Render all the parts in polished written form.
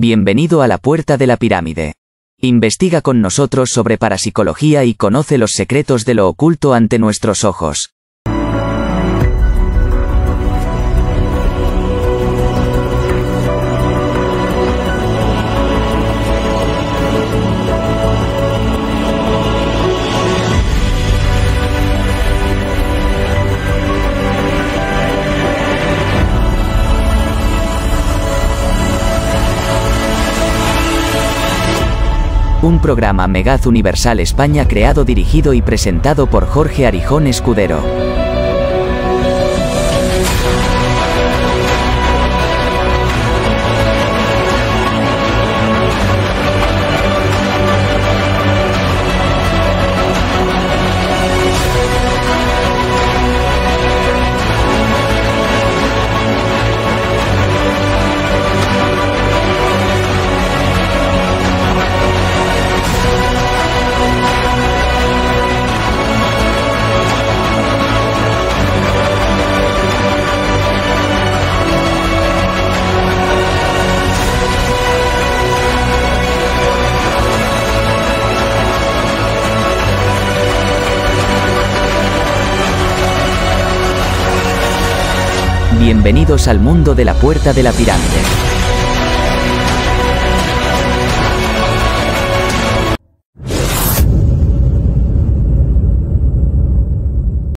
Bienvenido a la Puerta de la Pirámide. Investiga con nosotros sobre parapsicología y conoce los secretos de lo oculto ante nuestros ojos. Un programa Megaz Universal España creado, dirigido y presentado por Jorge Arijón Escudero. Bienvenidos al mundo de la Puerta de la Pirámide.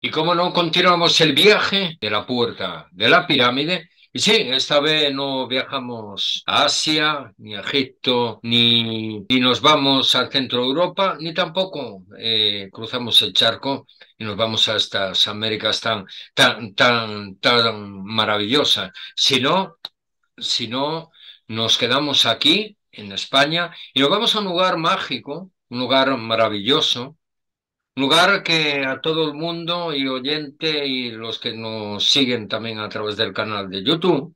Y como no, continuamos el viaje de la Puerta de la Pirámide. Y sí, esta vez no viajamos a Asia, ni a Egipto, ni nos vamos al centro de Europa, ni tampoco cruzamos el charco y nos vamos a estas Américas tan maravillosas. Sino nos quedamos aquí, en España, y nos vamos a un lugar mágico, un lugar maravilloso, un lugar que a todo el mundo y oyente y los que nos siguen también a través del canal de YouTube,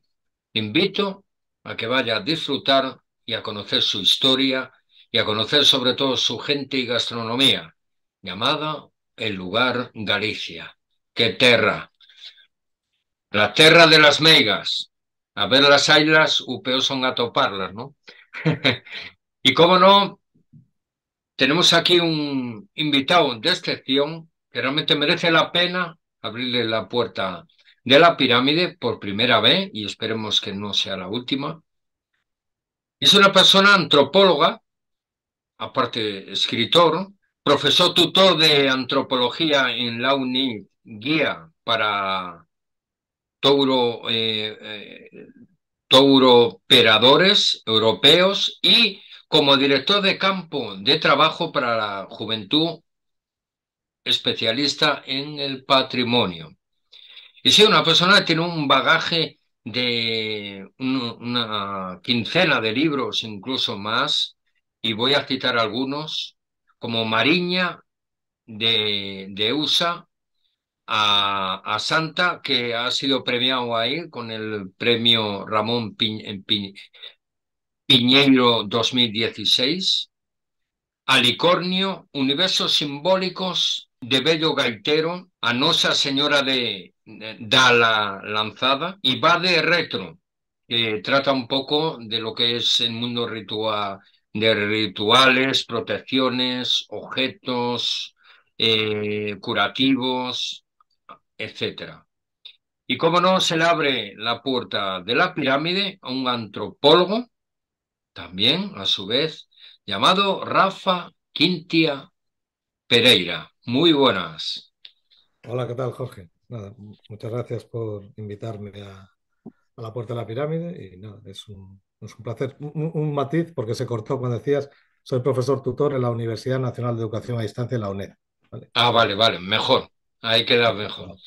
invito a que vaya a disfrutar y a conocer su historia y a conocer sobre todo su gente y gastronomía, llamada el lugar Galicia. ¡Qué terra! La terra de las meigas. A ver las ailas, o peor son a toparlas, ¿no? Y cómo no, tenemos aquí un invitado de excepción que realmente merece la pena abrirle la puerta de la pirámide por primera vez, y esperemos que no sea la última. Es una persona antropóloga, aparte escritor, profesor tutor de antropología en la UNI, guía para touroperadores europeos y como director de campo de trabajo para la juventud, especialista en el patrimonio. Y sí, una persona que tiene un bagaje de una quincena de libros, incluso más, y voy a citar algunos, como Mariña de USA a Santa, que ha sido premiado ahí con el premio Ramón Piñeiro 2016, Alicornio, Universos Simbólicos de Bello Gaitero, a Nosa Señora da la Lanzada, y va de Retro, que trata un poco de lo que es el mundo ritual, de rituales, protecciones, objetos, curativos, etcétera. Y cómo no, se le abre la puerta de la pirámide a un antropólogo, también, a su vez, llamado Rafa Quintia Pereira. Muy buenas. Hola, ¿qué tal, Jorge? Nada, muchas gracias por invitarme a la Puerta de la Pirámide y nada, es un placer. Un matiz, porque se cortó cuando decías, soy profesor tutor en la Universidad Nacional de Educación a Distancia, en la UNED. ¿Vale? Ah, vale, mejor. Ahí queda mejor, Bueno,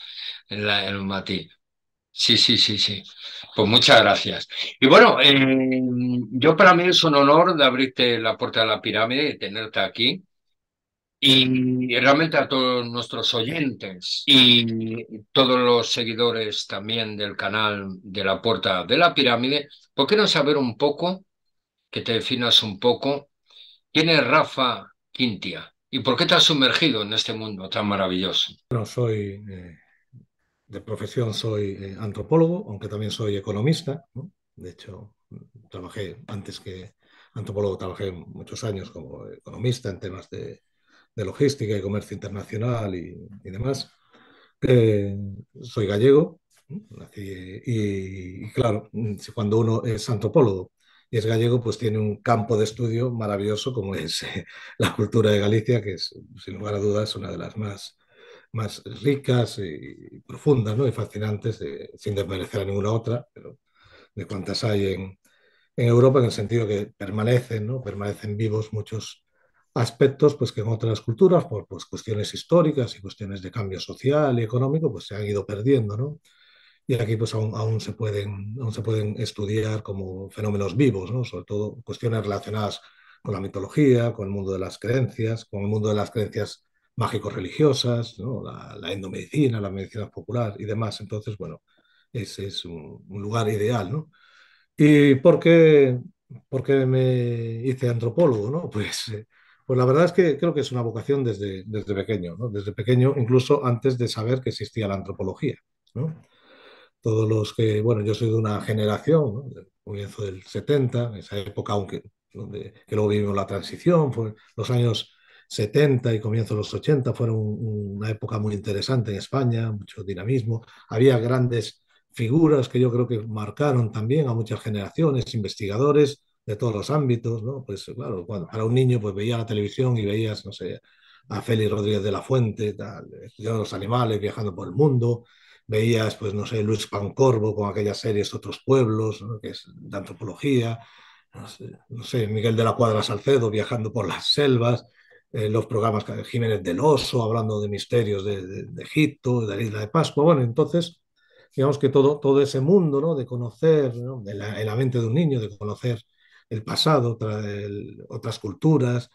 en el matiz. Sí. Pues muchas gracias. Y bueno, yo para mí es un honor de abrirte la puerta de la pirámide y tenerte aquí. Y realmente a todos nuestros oyentes y todos los seguidores también del canal de la Puerta de la Pirámide, ¿por qué no saber un poco, que te definas un poco, quién es Rafa Quintia y por qué te has sumergido en este mundo tan maravilloso? soy de profesión soy antropólogo, aunque también soy economista, ¿no? De hecho, trabajé antes que antropólogo, trabajé muchos años como economista en temas de logística y comercio internacional y demás. Eh, Soy gallego, ¿no? Y claro, si cuando uno es antropólogo y es gallego, pues tiene un campo de estudio maravilloso como es la cultura de Galicia, que es, sin lugar a dudas, una de las más ricas y profundas, ¿no? Y fascinantes, sin desmerecer a ninguna otra, pero de cuantas hay en Europa, en el sentido que permanecen, ¿no? Permanecen vivos muchos aspectos pues, que en otras culturas, por pues, cuestiones históricas y cuestiones de cambio social y económico, pues se han ido perdiendo, ¿no? Y aquí pues aún se pueden estudiar como fenómenos vivos, ¿no? Sobre todo cuestiones relacionadas con la mitología, con el mundo de las creencias, con el mundo de las creencias mágico-religiosas, ¿no? La endomedicina, la medicina popular y demás. Entonces, bueno, ese es un lugar ideal, ¿no? ¿Y por qué me hice antropólogo, ¿no? Pues la verdad es que creo que es una vocación desde pequeño, ¿no? Desde pequeño, incluso antes de saber que existía la antropología, ¿no? Todos los que, bueno, yo soy de una generación, ¿no? Del comienzo del 70, esa época, aunque que luego vivimos la transición, fue los años 70 y comienzo de los 80 fueron una época muy interesante en España, mucho dinamismo, había grandes figuras que yo creo que marcaron también a muchas generaciones, investigadores de todos los ámbitos, ¿no? Pues claro, cuando para un niño pues veía la televisión y veías, no sé, a Félix Rodríguez de la Fuente, tal, estudiando los animales, viajando por el mundo, veías, pues no sé, Luis Pancorbo con aquellas series Otros Pueblos, ¿no? Que es de antropología, no sé, Miguel de la Cuadra Salcedo viajando por las selvas, los programas de Jiménez del Oso hablando de misterios de Egipto, de la isla de Pascua. Bueno, entonces, digamos que todo ese mundo, ¿no? De conocer, ¿no? En la mente de un niño, de conocer el pasado, otras culturas,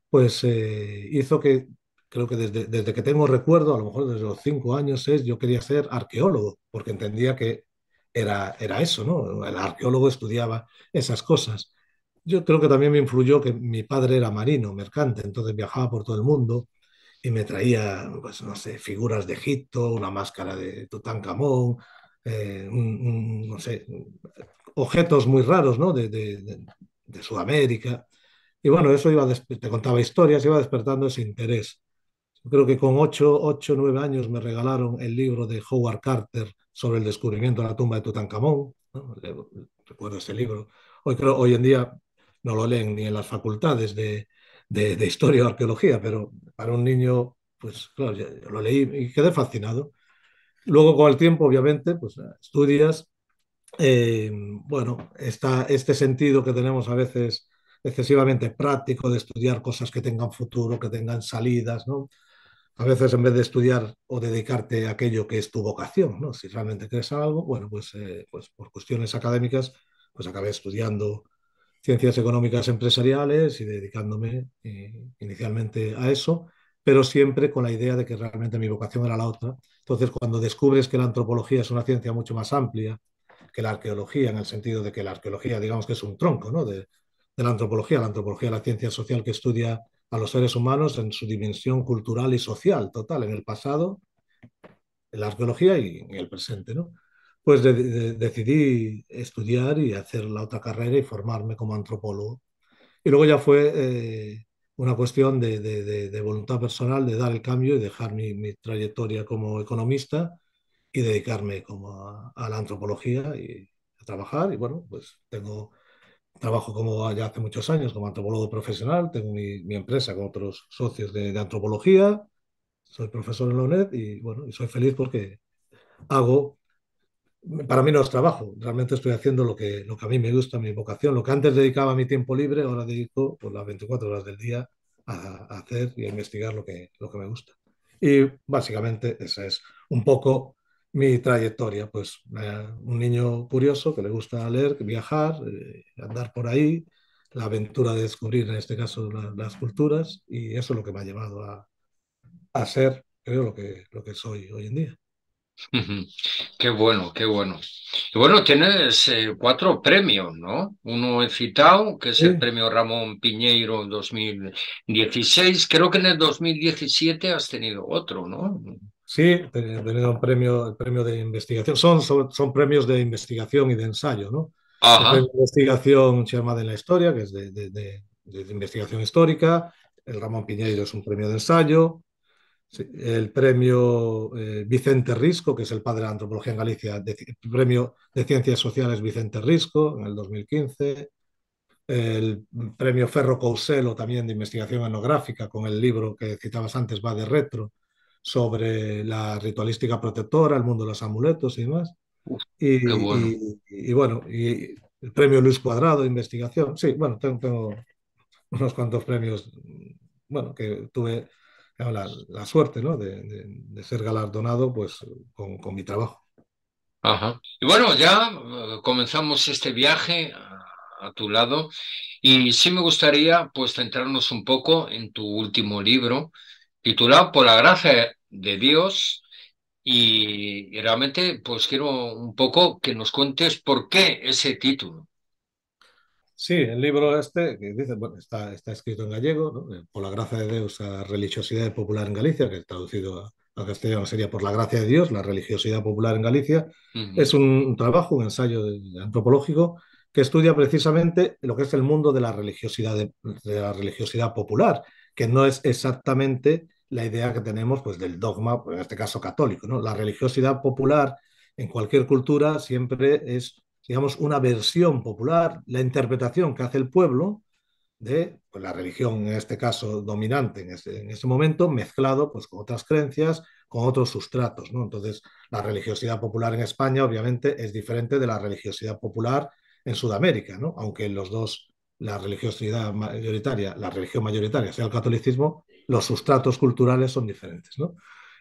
pues hizo que, creo que desde que tengo recuerdo, a lo mejor desde los 5 años, yo quería ser arqueólogo, porque entendía que era eso, ¿no? El arqueólogo estudiaba esas cosas. Yo creo que también me influyó que mi padre era marino, mercante, entonces viajaba por todo el mundo y me traía, pues no sé, figuras de Egipto, una máscara de Tutankamón, no sé, objetos muy raros, ¿no? De Sudamérica. Y bueno, eso te contaba historias, iba despertando ese interés. Yo creo que con 9 años me regalaron el libro de Howard Carter sobre el descubrimiento de la tumba de Tutankamón, ¿no? Recuerdo ese libro. Hoy en día no lo leen ni en las facultades de historia o arqueología, pero para un niño, pues claro, yo lo leí y quedé fascinado. Luego, con el tiempo, obviamente, pues estudias, bueno, este sentido que tenemos a veces excesivamente práctico de estudiar cosas que tengan futuro, que tengan salidas, ¿no? A veces en vez de estudiar o dedicarte a aquello que es tu vocación, ¿no? Si realmente crees algo, bueno, pues por cuestiones académicas, pues acabé estudiando ciencias económicas empresariales y dedicándome inicialmente a eso, pero siempre con la idea de que realmente mi vocación era la otra. Entonces, cuando descubres que la antropología es una ciencia mucho más amplia que la arqueología, en el sentido de que la arqueología, digamos que es un tronco, ¿no? De la antropología es la ciencia social que estudia a los seres humanos en su dimensión cultural y social, total, en el pasado, en la arqueología y en el presente, ¿no? Pues decidí estudiar y hacer la otra carrera y formarme como antropólogo. Y luego ya fue una cuestión de voluntad personal, de dar el cambio y dejar mi trayectoria como economista y dedicarme como a la antropología y a trabajar. Y bueno, pues trabajo como ya hace muchos años como antropólogo profesional, tengo mi empresa con otros socios de antropología, soy profesor en la UNED y bueno, y soy feliz porque hago, para mí no es trabajo, realmente estoy haciendo lo que a mí me gusta, mi vocación, lo que antes dedicaba a mi tiempo libre, ahora dedico pues, las 24 horas del día a hacer y a investigar lo que me gusta. Y básicamente esa es un poco mi trayectoria, pues un niño curioso que le gusta leer, viajar, andar por ahí, la aventura de descubrir en este caso las culturas y eso es lo que me ha llevado a ser, creo, lo que soy hoy en día. Ujú. Qué bueno, qué bueno. Y bueno, tienes 4 premios, ¿no? Uno he citado, que es el Sí, premio Ramón Piñeiro 2016. Creo que en el 2017 has tenido otro, ¿no? sí, he tenido el premio de investigación. Son premios de investigación y de ensayo, ¿no? El Ajá. premio de investigación Sherman de la Historia, que es de investigación histórica. El Ramón Piñeiro es un premio de ensayo. Sí, el premio Vicente Risco, que es el padre de la antropología en Galicia, el premio de Ciencias Sociales Vicente Risco en el 2015. El premio Ferro Couselo también de investigación etnográfica con el libro que citabas antes, Va de Retro, sobre la ritualística protectora, el mundo de los amuletos y demás. Uf, qué bueno. Y bueno, y el premio Luis Cuadrado de investigación. Sí, bueno, tengo unos cuantos premios, bueno, que tuve la suerte, ¿no? De ser galardonado pues con mi trabajo. Ajá. Y bueno, ya comenzamos este viaje a tu lado y sí me gustaría pues centrarnos un poco en tu último libro titulado Por la gracia de Dios y realmente pues quiero un poco que nos cuentes por qué ese título. Sí, el libro este, que dice, bueno, está escrito en gallego, ¿no? Por la gracia de Dios, a religiosidade popular en Galicia, que traducido a castellano sería Por la gracia de Dios, la religiosidad popular en Galicia. Ujú. Es un trabajo, un ensayo antropológico que estudia precisamente lo que es el mundo de la religiosidad popular, que no es exactamente la idea que tenemos pues, del dogma, pues, en este caso católico, ¿no? La religiosidad popular en cualquier cultura siempre es, digamos, una versión popular, la interpretación que hace el pueblo de pues, la religión, en este caso dominante en ese momento, mezclado pues, con otras creencias, con otros sustratos, ¿no? Entonces, la religiosidad popular en España, obviamente, es diferente de la religiosidad popular en Sudamérica, ¿no? Aunque los dos, la religiosidad mayoritaria, la religión mayoritaria sea el catolicismo, los sustratos culturales son diferentes, ¿no?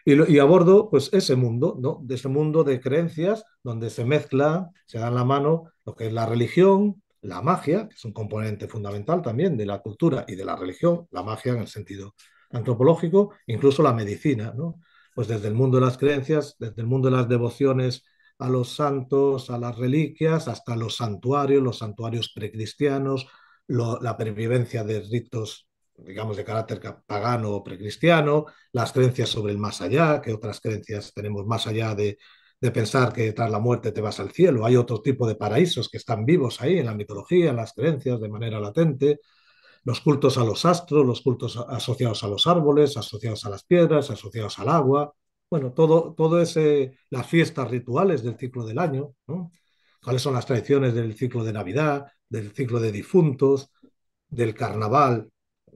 Y abordo pues ese mundo, ¿no? De ese mundo de creencias donde se mezcla, se dan la mano lo que es la religión, la magia, que es un componente fundamental también de la cultura y de la religión, la magia en el sentido antropológico, incluso la medicina, ¿no? Pues desde el mundo de las creencias, desde el mundo de las devociones a los santos, a las reliquias, hasta los santuarios precristianos, la pervivencia de ritos, digamos, de carácter pagano o precristiano, las creencias sobre el más allá, que otras creencias tenemos más allá de pensar que tras la muerte te vas al cielo. Hay otro tipo de paraísos que están vivos ahí en la mitología, en las creencias, de manera latente. Los cultos a los astros, los cultos asociados a los árboles, asociados a las piedras, asociados al agua. Bueno, todo ese, las fiestas rituales del ciclo del año, ¿no? ¿Cuáles son las tradiciones del ciclo de Navidad, del ciclo de difuntos, del carnaval,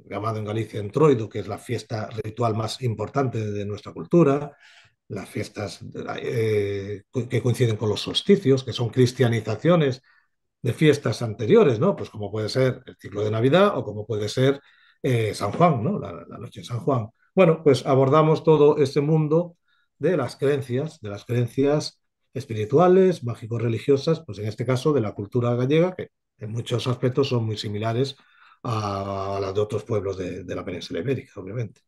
llamado en Galicia Entroido, que es la fiesta ritual más importante de nuestra cultura, las fiestas que coinciden con los solsticios, que son cristianizaciones de fiestas anteriores, ¿no? Pues como puede ser el ciclo de Navidad o como puede ser San Juan, ¿no? La noche de San Juan. Bueno, pues abordamos todo ese mundo de las creencias espirituales, mágico-religiosas, pues en este caso de la cultura gallega, que en muchos aspectos son muy similares a las de otros pueblos de la península ibérica, obviamente.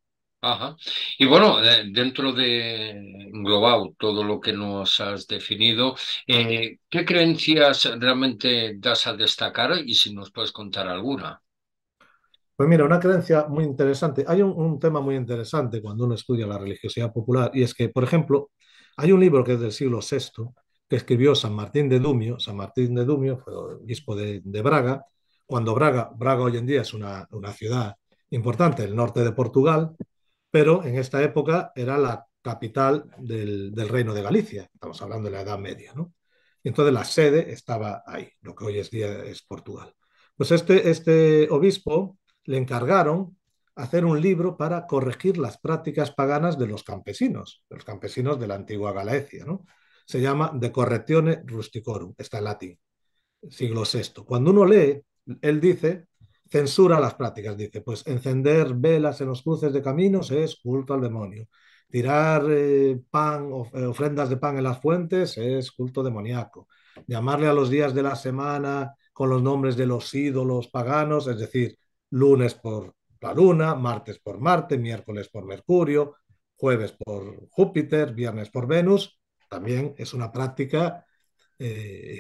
Ajá. Y bueno, dentro de englobado todo lo que nos has definido, ¿qué creencias realmente das a destacar y si nos puedes contar alguna? Pues mira, una creencia muy interesante. Hay un tema muy interesante cuando uno estudia la religiosidad popular y es que, por ejemplo, hay un libro que es del siglo VI que escribió San Martín de Dumio. San Martín de Dumio fue obispo de Braga. Cuando Braga hoy en día es una ciudad importante del norte de Portugal, pero en esta época era la capital del Reino de Galicia. Estamos hablando de la Edad Media, ¿no? Y entonces la sede estaba ahí, lo que hoy es día es Portugal. Pues este obispo le encargaron hacer un libro para corregir las prácticas paganas de los campesinos de la antigua Galicia, ¿no? Se llama De Correctione Rusticorum, está en latín, siglo VI. Cuando uno lee, él dice, censura las prácticas, dice, pues encender velas en los cruces de caminos es culto al demonio. Tirar ofrendas de pan en las fuentes es culto demoníaco. Llamarle a los días de la semana con los nombres de los ídolos paganos, es decir, lunes por la luna, martes por Marte, miércoles por Mercurio, jueves por Júpiter, viernes por Venus, también es una práctica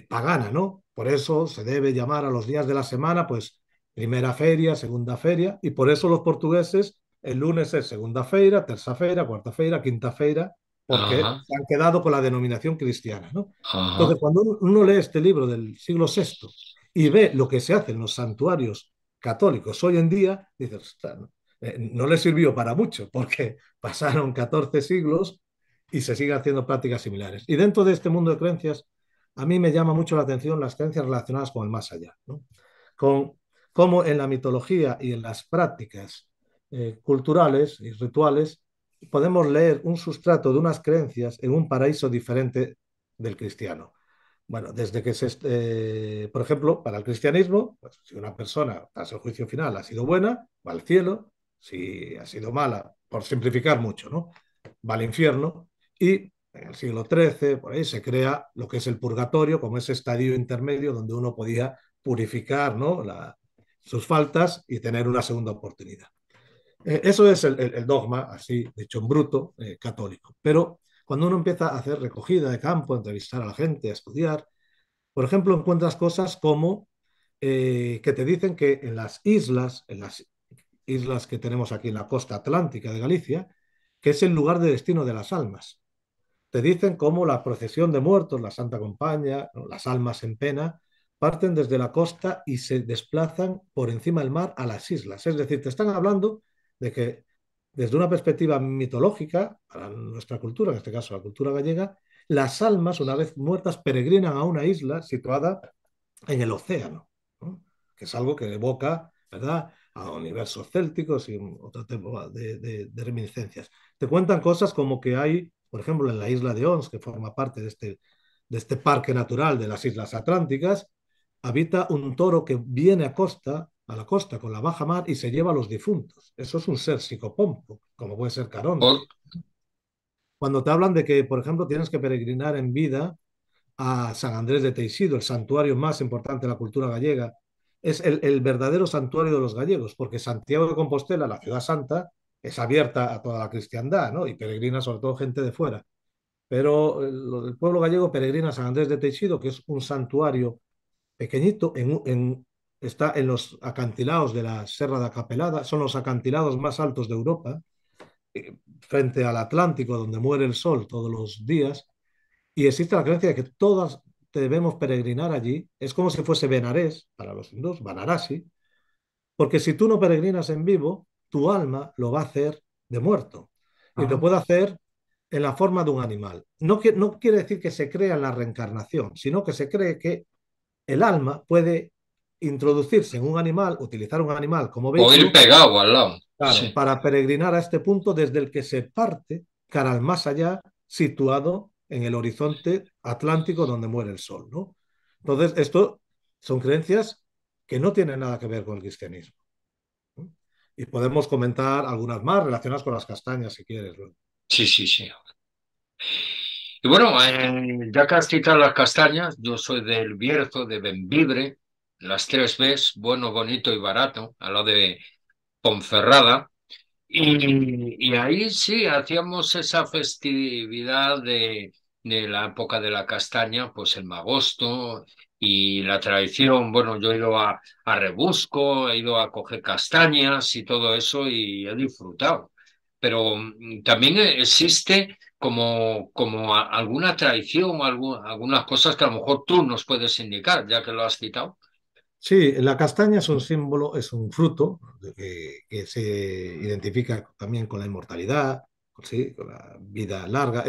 pagana, ¿no? Por eso se debe llamar a los días de la semana, pues primera feria, segunda feria, y por eso los portugueses el lunes es segunda feira, tercera feira, cuarta feira, quinta feira, porque ajá, se han quedado con la denominación cristiana, ¿no? Entonces, ajá. cuando uno lee este libro del siglo VI y ve lo que se hace en los santuarios católicos hoy en día, dices, "Ostras, ¿no? No le sirvió para mucho, porque pasaron 14 siglos y se siguen haciendo prácticas similares. Y dentro de este mundo de creencias, a mí me llama mucho la atención las creencias relacionadas con el más allá, ¿no? Con cómo en la mitología y en las prácticas culturales y rituales podemos leer un sustrato de unas creencias en un paraíso diferente del cristiano. Bueno, desde que por ejemplo, para el cristianismo, pues, si una persona tras el juicio final ha sido buena, va al cielo; si ha sido mala, por simplificar mucho, ¿no? Va al infierno. Y en el siglo XIII, por ahí, se crea lo que es el purgatorio, como ese estadio intermedio donde uno podía purificar, ¿no? Sus faltas y tener una segunda oportunidad. Eso es el dogma, así, de hecho en bruto, católico. Pero cuando uno empieza a hacer recogida de campo, a entrevistar a la gente, a estudiar, por ejemplo, encuentras cosas como que te dicen que en las islas que tenemos aquí en la costa atlántica de Galicia, que es el lugar de destino de las almas. Te dicen cómo la procesión de muertos, la Santa Compañía, ¿no? Las almas en pena, parten desde la costa y se desplazan por encima del mar a las islas. Es decir, te están hablando de que desde una perspectiva mitológica, para nuestra cultura, en este caso la cultura gallega, las almas, una vez muertas, peregrinan a una isla situada en el océano, ¿no? Que es algo que evoca, ¿verdad?, a universos célticos y otro tipo de reminiscencias. Te cuentan cosas como que hay, por ejemplo, en la isla de Ons, que forma parte de este parque natural de las Islas Atlánticas, habita un toro que viene a la costa con la baja mar y se lleva a los difuntos. Eso es un ser psicopompo, como puede ser Por- Caronte. Cuando te hablan de que, por ejemplo, tienes que peregrinar en vida a San Andrés de Teixido, el santuario más importante de la cultura gallega, es el verdadero santuario de los gallegos, porque Santiago de Compostela, la ciudad santa, es abierta a toda la cristiandad, ¿no? Y peregrina sobre todo gente de fuera. Pero el pueblo gallego peregrina a San Andrés de Teixido, que es un santuario pequeñito, está en los acantilados de la Serra da Capelada, son los acantilados más altos de Europa, frente al Atlántico, donde muere el sol todos los días. Y existe la creencia de que todas debemos peregrinar allí. Es como si fuese Benarés para los hindús, Varanasi, porque si tú no peregrinas en vivo, tu alma lo va a hacer de muerto. Y lo ah, puede hacer en la forma de un animal. No quiere decir que se crea en la reencarnación, sino que se cree que el alma puede introducirse en un animal, utilizar un animal como o ir vehículo, pegado al lado. claro, Sí. para peregrinar a este punto desde el que se parte cara al más allá, situado en el horizonte atlántico donde muere el sol, ¿no? Entonces, esto son creencias que no tienen nada que ver con el cristianismo, ¿no? Y podemos comentar algunas más relacionadas con las castañas, si quieres, ¿no? Sí, sí, sí. Y bueno, ya que has citado las castañas, yo soy del Bierzo, de Bembibre, las tres Bs, bueno, bonito y barato, al lado de Ponferrada. Y ahí sí, hacíamos esa festividad de la época de la castaña, pues el magosto y la tradición. Bueno, yo he ido a Rebusco, he ido a coger castañas y todo eso y he disfrutado. Pero también existe alguna tradición, algunas cosas que a lo mejor tú nos puedes indicar, ya que lo has citado. Sí, la castaña es un símbolo, es un fruto que se identifica también con la inmortalidad, ¿sí? Con la vida larga.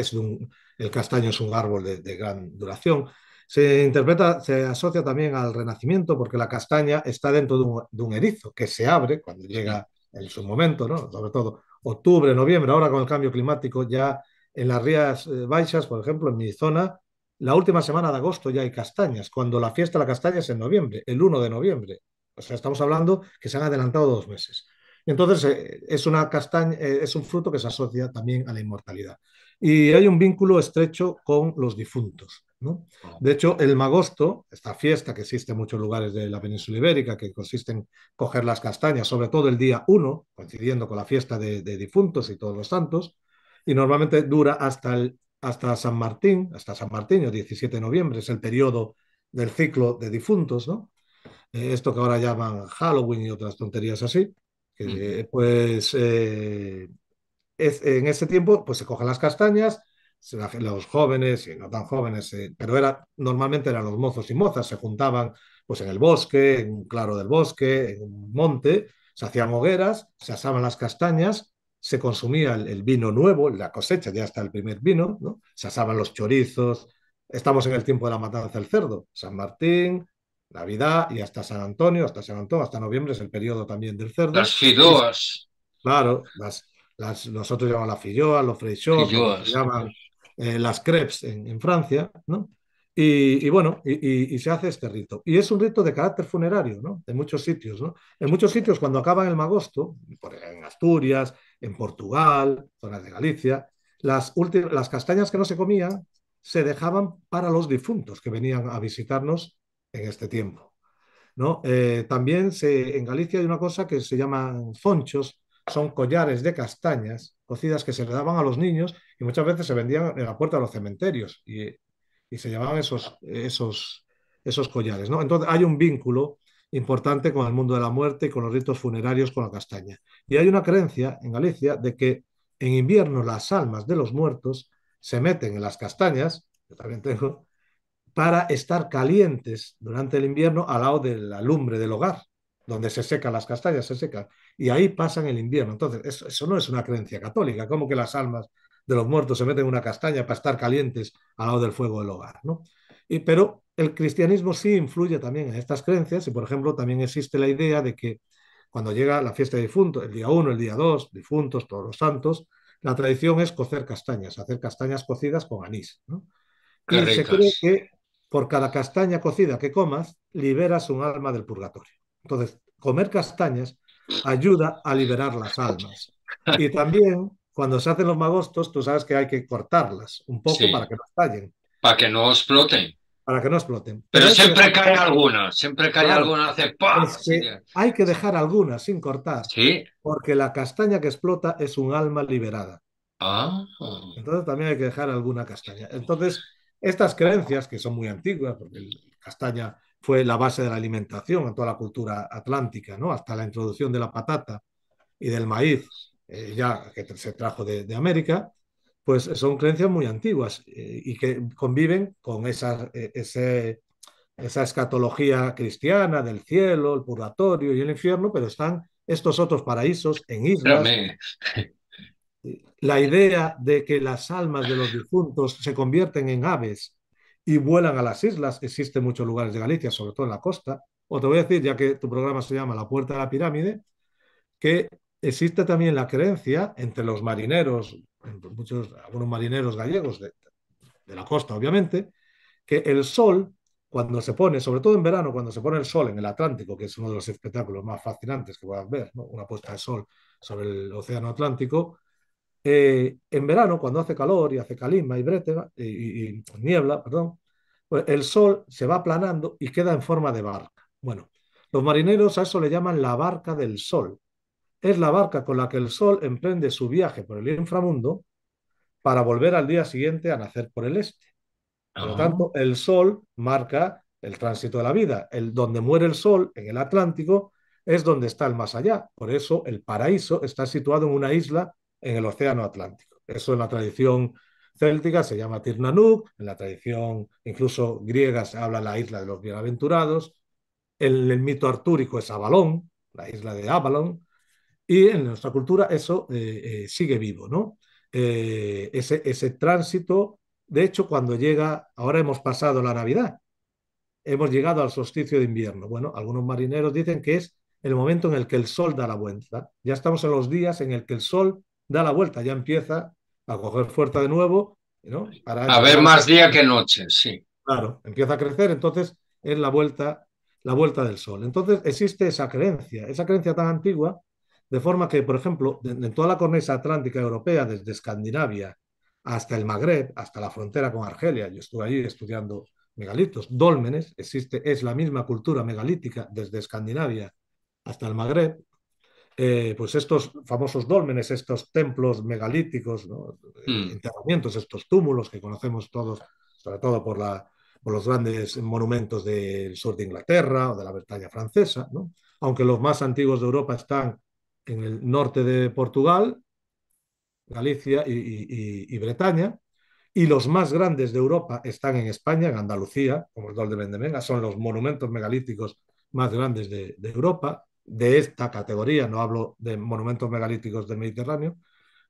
El castaño es un árbol de gran duración. Se interpreta, se asocia también al renacimiento porque la castaña está dentro de un erizo que se abre cuando Sí. llega en su momento, ¿no? Sobre todo octubre, noviembre. Ahora con el cambio climático ya en las Rías Baixas, por ejemplo, en mi zona, la última semana de agosto ya hay castañas, cuando la fiesta de la castaña es en noviembre, el 1 de noviembre. O sea, estamos hablando que se han adelantado 2 meses. Entonces, es una castaña, es un fruto que se asocia también a la inmortalidad. Y hay un vínculo estrecho con los difuntos, ¿no? De hecho, el magosto, esta fiesta que existe en muchos lugares de la península ibérica, que consiste en coger las castañas, sobre todo el día 1, coincidiendo con la fiesta de difuntos y todos los santos, y normalmente dura hasta San Martín, el 17 de noviembre, es el periodo del ciclo de difuntos, ¿no? Esto que ahora llaman Halloween y otras tonterías así, Ujú. que pues en ese tiempo pues se cogen las castañas, los jóvenes y no tan jóvenes, pero normalmente eran los mozos y mozas, se juntaban pues en el bosque, en un claro del bosque, en un monte, se hacían hogueras, se asaban las castañas, se consumía el vino nuevo, la cosecha, ya está el primer vino, ¿no? Se asaban los chorizos, estamos en el tiempo de la matanza del cerdo, San Martín, Navidad y hasta San Antonio, hasta noviembre es el periodo también del cerdo. Las Y fidoas, claro, nosotros llamamos la filloa, los freixós, lo que se filloas. llaman las crepes en Francia, ¿no? Y bueno, y se hace este rito. Y es un rito de carácter funerario, ¿no? En muchos sitios, ¿no? En muchos sitios, cuando acaban el magosto, en Asturias, en Portugal, zonas de Galicia, las castañas que no se comían se dejaban para los difuntos que venían a visitarnos en este tiempo, ¿no? También en Galicia hay una cosa que se llaman fonchos, son collares de castañas cocidas que se le daban a los niños y muchas veces se vendían en la puerta de los cementerios y se llamaban esos collares, ¿no? Entonces hay un vínculo importante con el mundo de la muerte y con los ritos funerarios con la castaña. Y hay una creencia en Galicia de que en invierno las almas de los muertos se meten en las castañas, yo también tengo, para estar calientes durante el invierno al lado de la lumbre del hogar, donde se secan las castañas, se secan, y ahí pasan el invierno. Entonces, eso no es una creencia católica, como que las almas de los muertos se meten en una castaña para estar calientes al lado del fuego del hogar, ¿no? Pero el cristianismo sí influye también en estas creencias y, por ejemplo, también existe la idea de que cuando llega la fiesta de difuntos, el día 1, el día 2, difuntos, todos los santos, la tradición es cocer castañas, hacer castañas cocidas con anís, ¿no? Qué Y se cree ricas. que por cada castaña cocida que comas, liberas un alma del purgatorio. Entonces, comer castañas ayuda a liberar las almas. Y también, cuando se hacen los magostos, tú sabes que hay que cortarlas un poco para Sí, que no estallen, para que no exploten. para que no exploten. Pero Pero hay que dejar, siempre cae claro, alguna, hace ¡pam! es Así que hay que dejar algunas sin cortar, sí. porque la castaña que explota es un alma liberada. Ah, Entonces también hay que dejar alguna castaña. Entonces, estas creencias, que son muy antiguas, porque el castaña fue la base de la alimentación en toda la cultura atlántica, ¿no? Hasta la introducción de la patata y del maíz, ya que se trajo de América, pues son creencias muy antiguas y que conviven con esa escatología cristiana del cielo, el purgatorio y el infierno, pero están estos otros paraísos en islas. espérame. La idea de que las almas de los difuntos se convierten en aves y vuelan a las islas existe en muchos lugares de Galicia, sobre todo en la costa. O te voy a decir, ya que tu programa se llama La Puerta de la Pirámide, que existe también la creencia entre los marineros, algunos marineros gallegos de la costa, obviamente, que el sol, cuando se pone, sobre todo en verano, cuando se pone el sol en el Atlántico, que es uno de los espectáculos más fascinantes que puedas ver, ¿no? Una puesta de sol sobre el océano Atlántico, en verano, cuando hace calor y hace calima y brétega y niebla, perdón, pues el sol se va aplanando y queda en forma de barca. Bueno, los marineros a eso le llaman la barca del sol. Es la barca con la que el sol emprende su viaje por el inframundo para volver al día siguiente a nacer por el este. Por lo Ah, tanto, el sol marca el tránsito de la vida. Donde muere el sol, en el Atlántico, es donde está el más allá. Por eso el paraíso está situado en una isla en el océano Atlántico. Eso en la tradición céltica se llama Tirnanuk, en la tradición incluso griega se habla de la isla de los bienaventurados, en el mito artúrico es Avalón, la isla de Avalon, y en nuestra cultura eso sigue vivo, ¿no? Ese tránsito, de hecho, cuando llega, ahora hemos pasado la Navidad, hemos llegado al solsticio de invierno. Bueno, algunos marineros dicen que es el momento en el que el sol da la vuelta. Ya estamos en los días en el que el sol da la vuelta, ya empieza a coger fuerza de nuevo, ¿no? Para a ver empezar a más crecer. día que noche, sí. Claro, empieza a crecer, entonces es la vuelta del sol. Entonces existe esa creencia tan antigua, de forma que, por ejemplo, en toda la cornisa atlántica europea, desde Escandinavia hasta el Magreb, hasta la frontera con Argelia, yo estuve allí estudiando megalitos, dólmenes, es la misma cultura megalítica desde Escandinavia hasta el Magreb, pues estos famosos dólmenes, estos templos megalíticos, ¿no? Mm. Enterramientos, estos túmulos que conocemos todos, sobre todo por los grandes monumentos del sur de Inglaterra o de la Bretaña francesa, ¿no? Aunque los más antiguos de Europa están en el norte de Portugal, Galicia y Bretaña, Y los más grandes de Europa están en España, en Andalucía, como el Dol de Vendemena, son los monumentos megalíticos más grandes de Europa, de esta categoría, no hablo de monumentos megalíticos del Mediterráneo.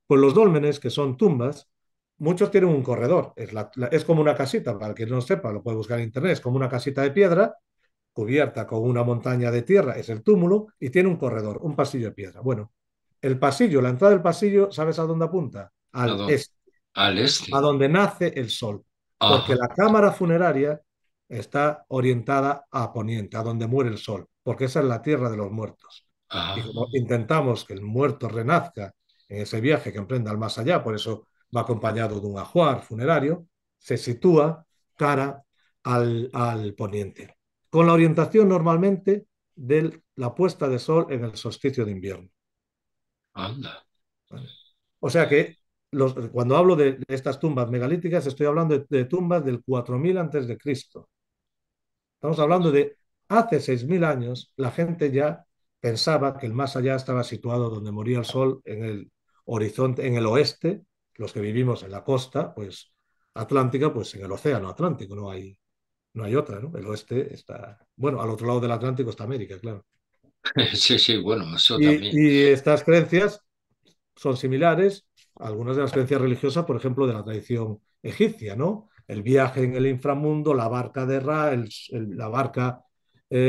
Pues los dólmenes, que son tumbas, muchos tienen un corredor, es como una casita, para quien no sepa, lo puede buscar en internet, es como una casita de piedra cubierta con una montaña de tierra, es el túmulo, y tiene un corredor, un pasillo de piedra. Bueno, el pasillo, la entrada del pasillo, ¿sabes a dónde apunta? ¿A Al dónde? este, Al a este. donde nace el sol, porque Ajá, la cámara funeraria está orientada a poniente, a donde muere el sol, porque esa es la tierra de los muertos. Y ajá, como intentamos que el muerto renazca en ese viaje que emprenda al más allá, por eso va acompañado de un ajuar funerario, se sitúa cara al poniente, con la orientación normalmente de la puesta de sol en el solsticio de invierno. anda. ¿Vale? O sea que cuando hablo de estas tumbas megalíticas, estoy hablando de tumbas del 4000 antes de Cristo. Estamos hablando de hace 6000 años, la gente ya pensaba que el más allá estaba situado donde moría el sol, en el horizonte, en el oeste, los que vivimos en la costa, pues atlántica, pues en el océano Atlántico, no hay otra, ¿no? El oeste está, bueno, al otro lado del Atlántico está América, claro. Sí, sí, bueno, eso también. Y estas creencias son similares a algunas de las creencias religiosas, por ejemplo, de la tradición egipcia, ¿no? El viaje en el inframundo, la barca de Ra, la barca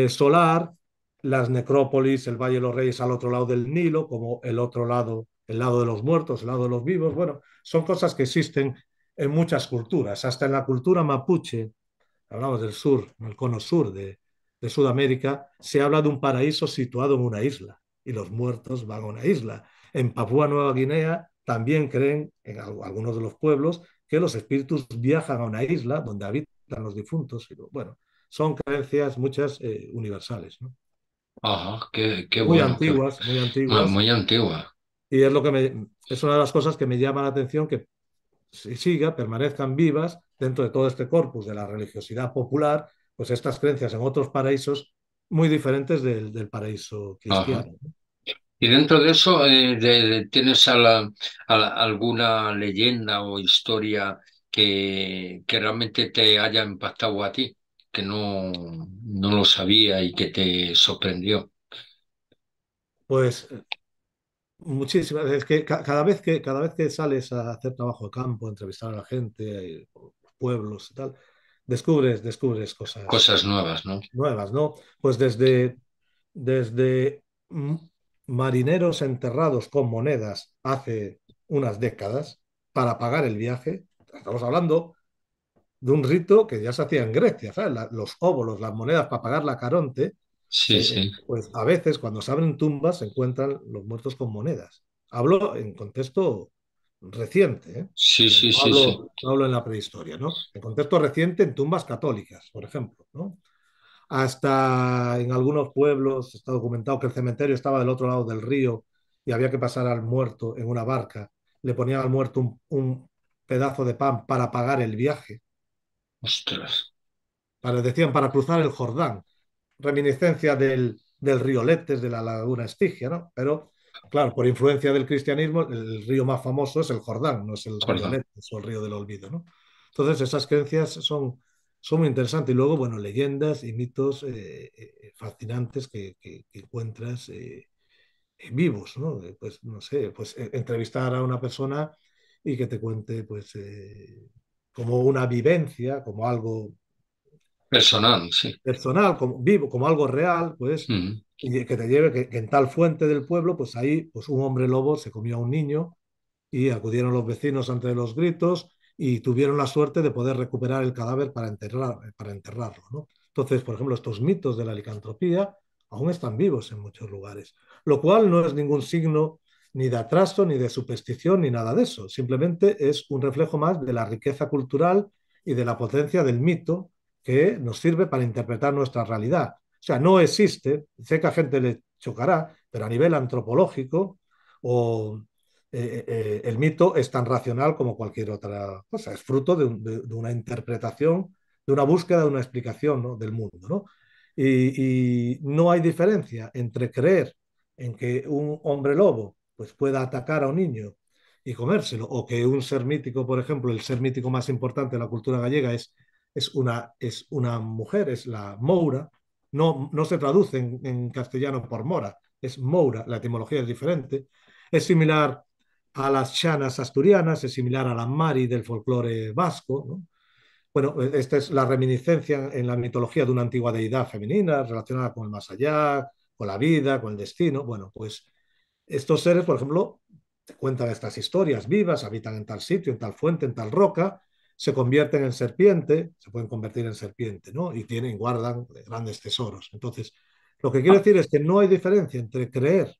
solar, las necrópolis, el Valle de los Reyes al otro lado del Nilo, como el otro lado, el lado de los muertos, el lado de los vivos. Bueno, son cosas que existen en muchas culturas, hasta en la cultura mapuche, hablamos del sur, el cono sur de Sudamérica, se habla de un paraíso situado en una isla y los muertos van a una isla. En Papúa Nueva Guinea también creen, en algunos de los pueblos, que los espíritus viajan a una isla donde habitan los difuntos. Bueno, son creencias muchas universales, ¿no? Ajá, qué Muy bueno, antiguas, muy muy, antiguas. muy antigua. Y es una de las cosas que me llama la atención que siga, permanezcan vivas dentro de todo este corpus de la religiosidad popular, pues estas creencias en otros paraísos muy diferentes del paraíso Ajá. cristiano. Y dentro de eso, ¿tienes alguna leyenda o historia que realmente te haya impactado a ti, que no lo sabía y que te sorprendió? Pues muchísimas, es que cada vez que sales a hacer trabajo de campo, a entrevistar a la gente, pueblos y tal, descubres cosas Cosas nuevas, ¿no? nuevas, ¿no? Pues desde marineros enterrados con monedas hace unas décadas para pagar el viaje. Estamos hablando de un rito que ya se hacía en Grecia, ¿sabes? Los óbolos, las monedas para pagar la Caronte, Sí, sí, pues a veces cuando se abren tumbas se encuentran los muertos con monedas. Hablo en contexto reciente, ¿eh? sí, No, sí, no sí, sí. hablo, no hablo en la prehistoria, ¿no? En contexto reciente en tumbas católicas, por ejemplo, ¿no? Hasta en algunos pueblos está documentado que el cementerio estaba del otro lado del río y había que pasar al muerto en una barca. Le ponían al muerto un pedazo de pan para pagar el viaje. Ostras. Decían para cruzar el Jordán, reminiscencia del río Letes, de la laguna Estigia, ¿no? Pero, claro, por influencia del cristianismo, el río más famoso es el Jordán, no es el río Jordán. Letes o el río del olvido, ¿no? Entonces, esas creencias son muy interesantes. Y luego, bueno, leyendas y mitos fascinantes que encuentras vivos, ¿no? Pues, no sé, pues entrevistar a una persona y que te cuente, pues, como una vivencia, como algo Personal, sí. personal, como vivo, como algo real, pues, Mm. y que te lleve que en tal fuente del pueblo, pues ahí, pues un hombre lobo se comió a un niño y acudieron los vecinos ante los gritos y tuvieron la suerte de poder recuperar el cadáver para enterrarlo, ¿no? Entonces, por ejemplo, estos mitos de la licantropía aún están vivos en muchos lugares, lo cual no es ningún signo ni de atraso, ni de superstición, ni nada de eso. Simplemente es un reflejo más de la riqueza cultural y de la potencia del mito que nos sirve para interpretar nuestra realidad. O sea, no existe, sé que a gente le chocará, pero a nivel antropológico o el mito es tan racional como cualquier otra cosa, es fruto de una interpretación, de una búsqueda de una explicación, ¿no? Del mundo, ¿no? Y no hay diferencia entre creer en que un hombre lobo pues, pueda atacar a un niño y comérselo. O que un ser mítico, por ejemplo, el ser mítico más importante de la cultura gallega es una mujer, es la Moura. No, no se traduce en castellano por Mora, es Moura, la etimología es diferente. Es similar a las chanas asturianas, es similar a la Mari del folclore vasco, ¿no? Bueno, esta es la reminiscencia en la mitología de una antigua deidad femenina relacionada con el más allá, con la vida, con el destino. Bueno, pues estos seres, por ejemplo, te cuentan estas historias vivas, habitan en tal sitio, en tal fuente, en tal roca, se convierten en serpiente, se pueden convertir en serpiente, ¿no? Y tienen, guardan grandes tesoros. Entonces, lo que quiero decir es que no hay diferencia entre creer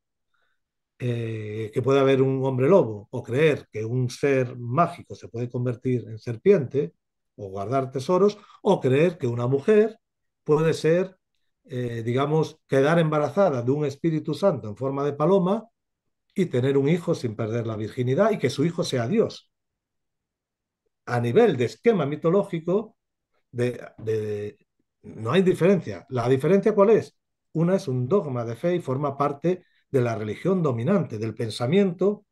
que puede haber un hombre lobo o creer que un ser mágico se puede convertir en serpiente o guardar tesoros o creer que una mujer puede ser, digamos, quedar embarazada de un Espíritu Santo en forma de paloma y tener un hijo sin perder la virginidad y que su hijo sea Dios. A nivel de esquema mitológico, no hay diferencia. ¿La diferencia cuál es? Una es un dogma de fe y forma parte de la religión dominante, del pensamiento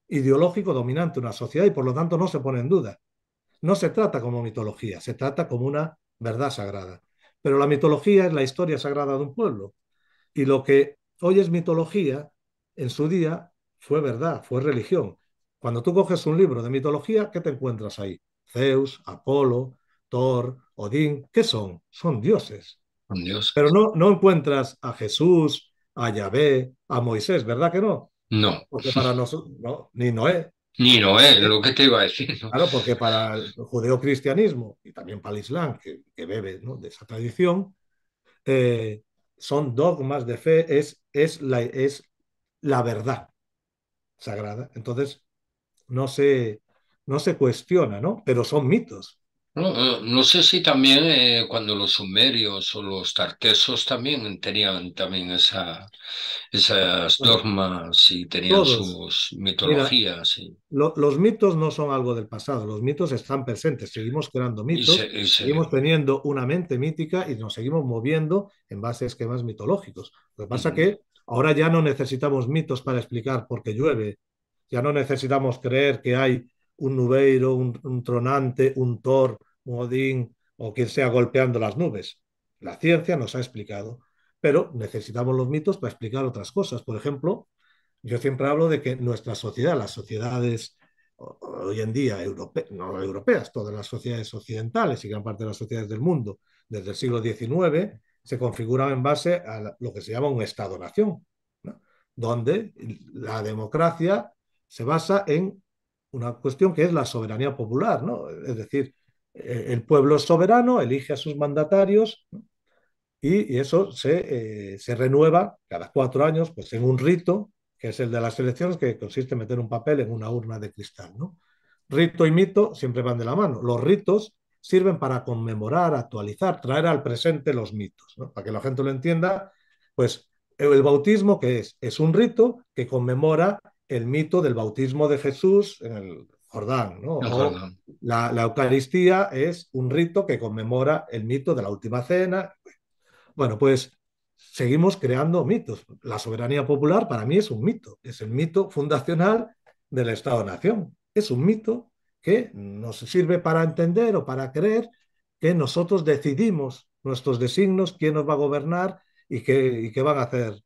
ideológico dominante de una sociedad y por lo tanto no se pone en duda. No se trata como mitología, se trata como una verdad sagrada. Pero la mitología es la historia sagrada de un pueblo. Y lo que hoy es mitología, en su día fue verdad, fue religión. Cuando tú coges un libro de mitología, ¿qué te encuentras ahí? Zeus, Apolo, Thor, Odín, ¿qué son? Son dioses. Con Dios. Pero no, no encuentras a Jesús, a Yahvé, a Moisés, ¿verdad que no? No, Porque para nosotros, no, ni Noé. ni Noé, lo que te iba a decir, ¿no? Claro, porque para el judeocristianismo y también para el islam, que bebe, ¿no?, de esa tradición, eh, son dogmas de fe, es la verdad sagrada. Entonces, no se, no se cuestiona, ¿no? Pero son mitos. No, no sé si también cuando los sumerios o los tartesos también tenían también esas Bueno, dogmas y tenían todos. sus Mira, mitologías los mitos no son algo del pasado, los mitos están presentes, seguimos creando mitos, y seguimos se, teniendo una mente mítica y nos seguimos moviendo en base a esquemas mitológicos. Lo que pasa es ujú, que ahora ya no necesitamos mitos para explicar por qué llueve, ya no necesitamos creer que hay un nubeiro, un tronante, un Thor, un Odín o quien sea golpeando las nubes. La ciencia nos ha explicado, pero necesitamos los mitos para explicar otras cosas. Por ejemplo, yo siempre hablo de que nuestra sociedad, las sociedades hoy en día, no europeas, todas las sociedades occidentales y gran parte de las sociedades del mundo, desde el siglo XIX, se configuran en base a lo que se llama un Estado-nación, ¿no?, donde la democracia se basa en una cuestión que es la soberanía popular, ¿no? Es decir, el pueblo es soberano, elige a sus mandatarios, ¿no?, y eso se renueva cada 4 años, pues en un rito, que es el de las elecciones, que consiste en meter un papel en una urna de cristal, ¿no? Rito y mito siempre van de la mano. Los ritos sirven para conmemorar, actualizar, traer al presente los mitos, ¿no? Para que la gente lo entienda, pues el bautismo, ¿qué es? Es un rito que conmemora el mito del bautismo de Jesús en el Jordán, ¿no? O mejor, la Eucaristía es un rito que conmemora el mito de la última cena. Bueno, pues seguimos creando mitos. La soberanía popular para mí es un mito, es el mito fundacional del Estado-Nación. Es un mito que nos sirve para entender o para creer que nosotros decidimos nuestros designios, quién nos va a gobernar y qué van a hacer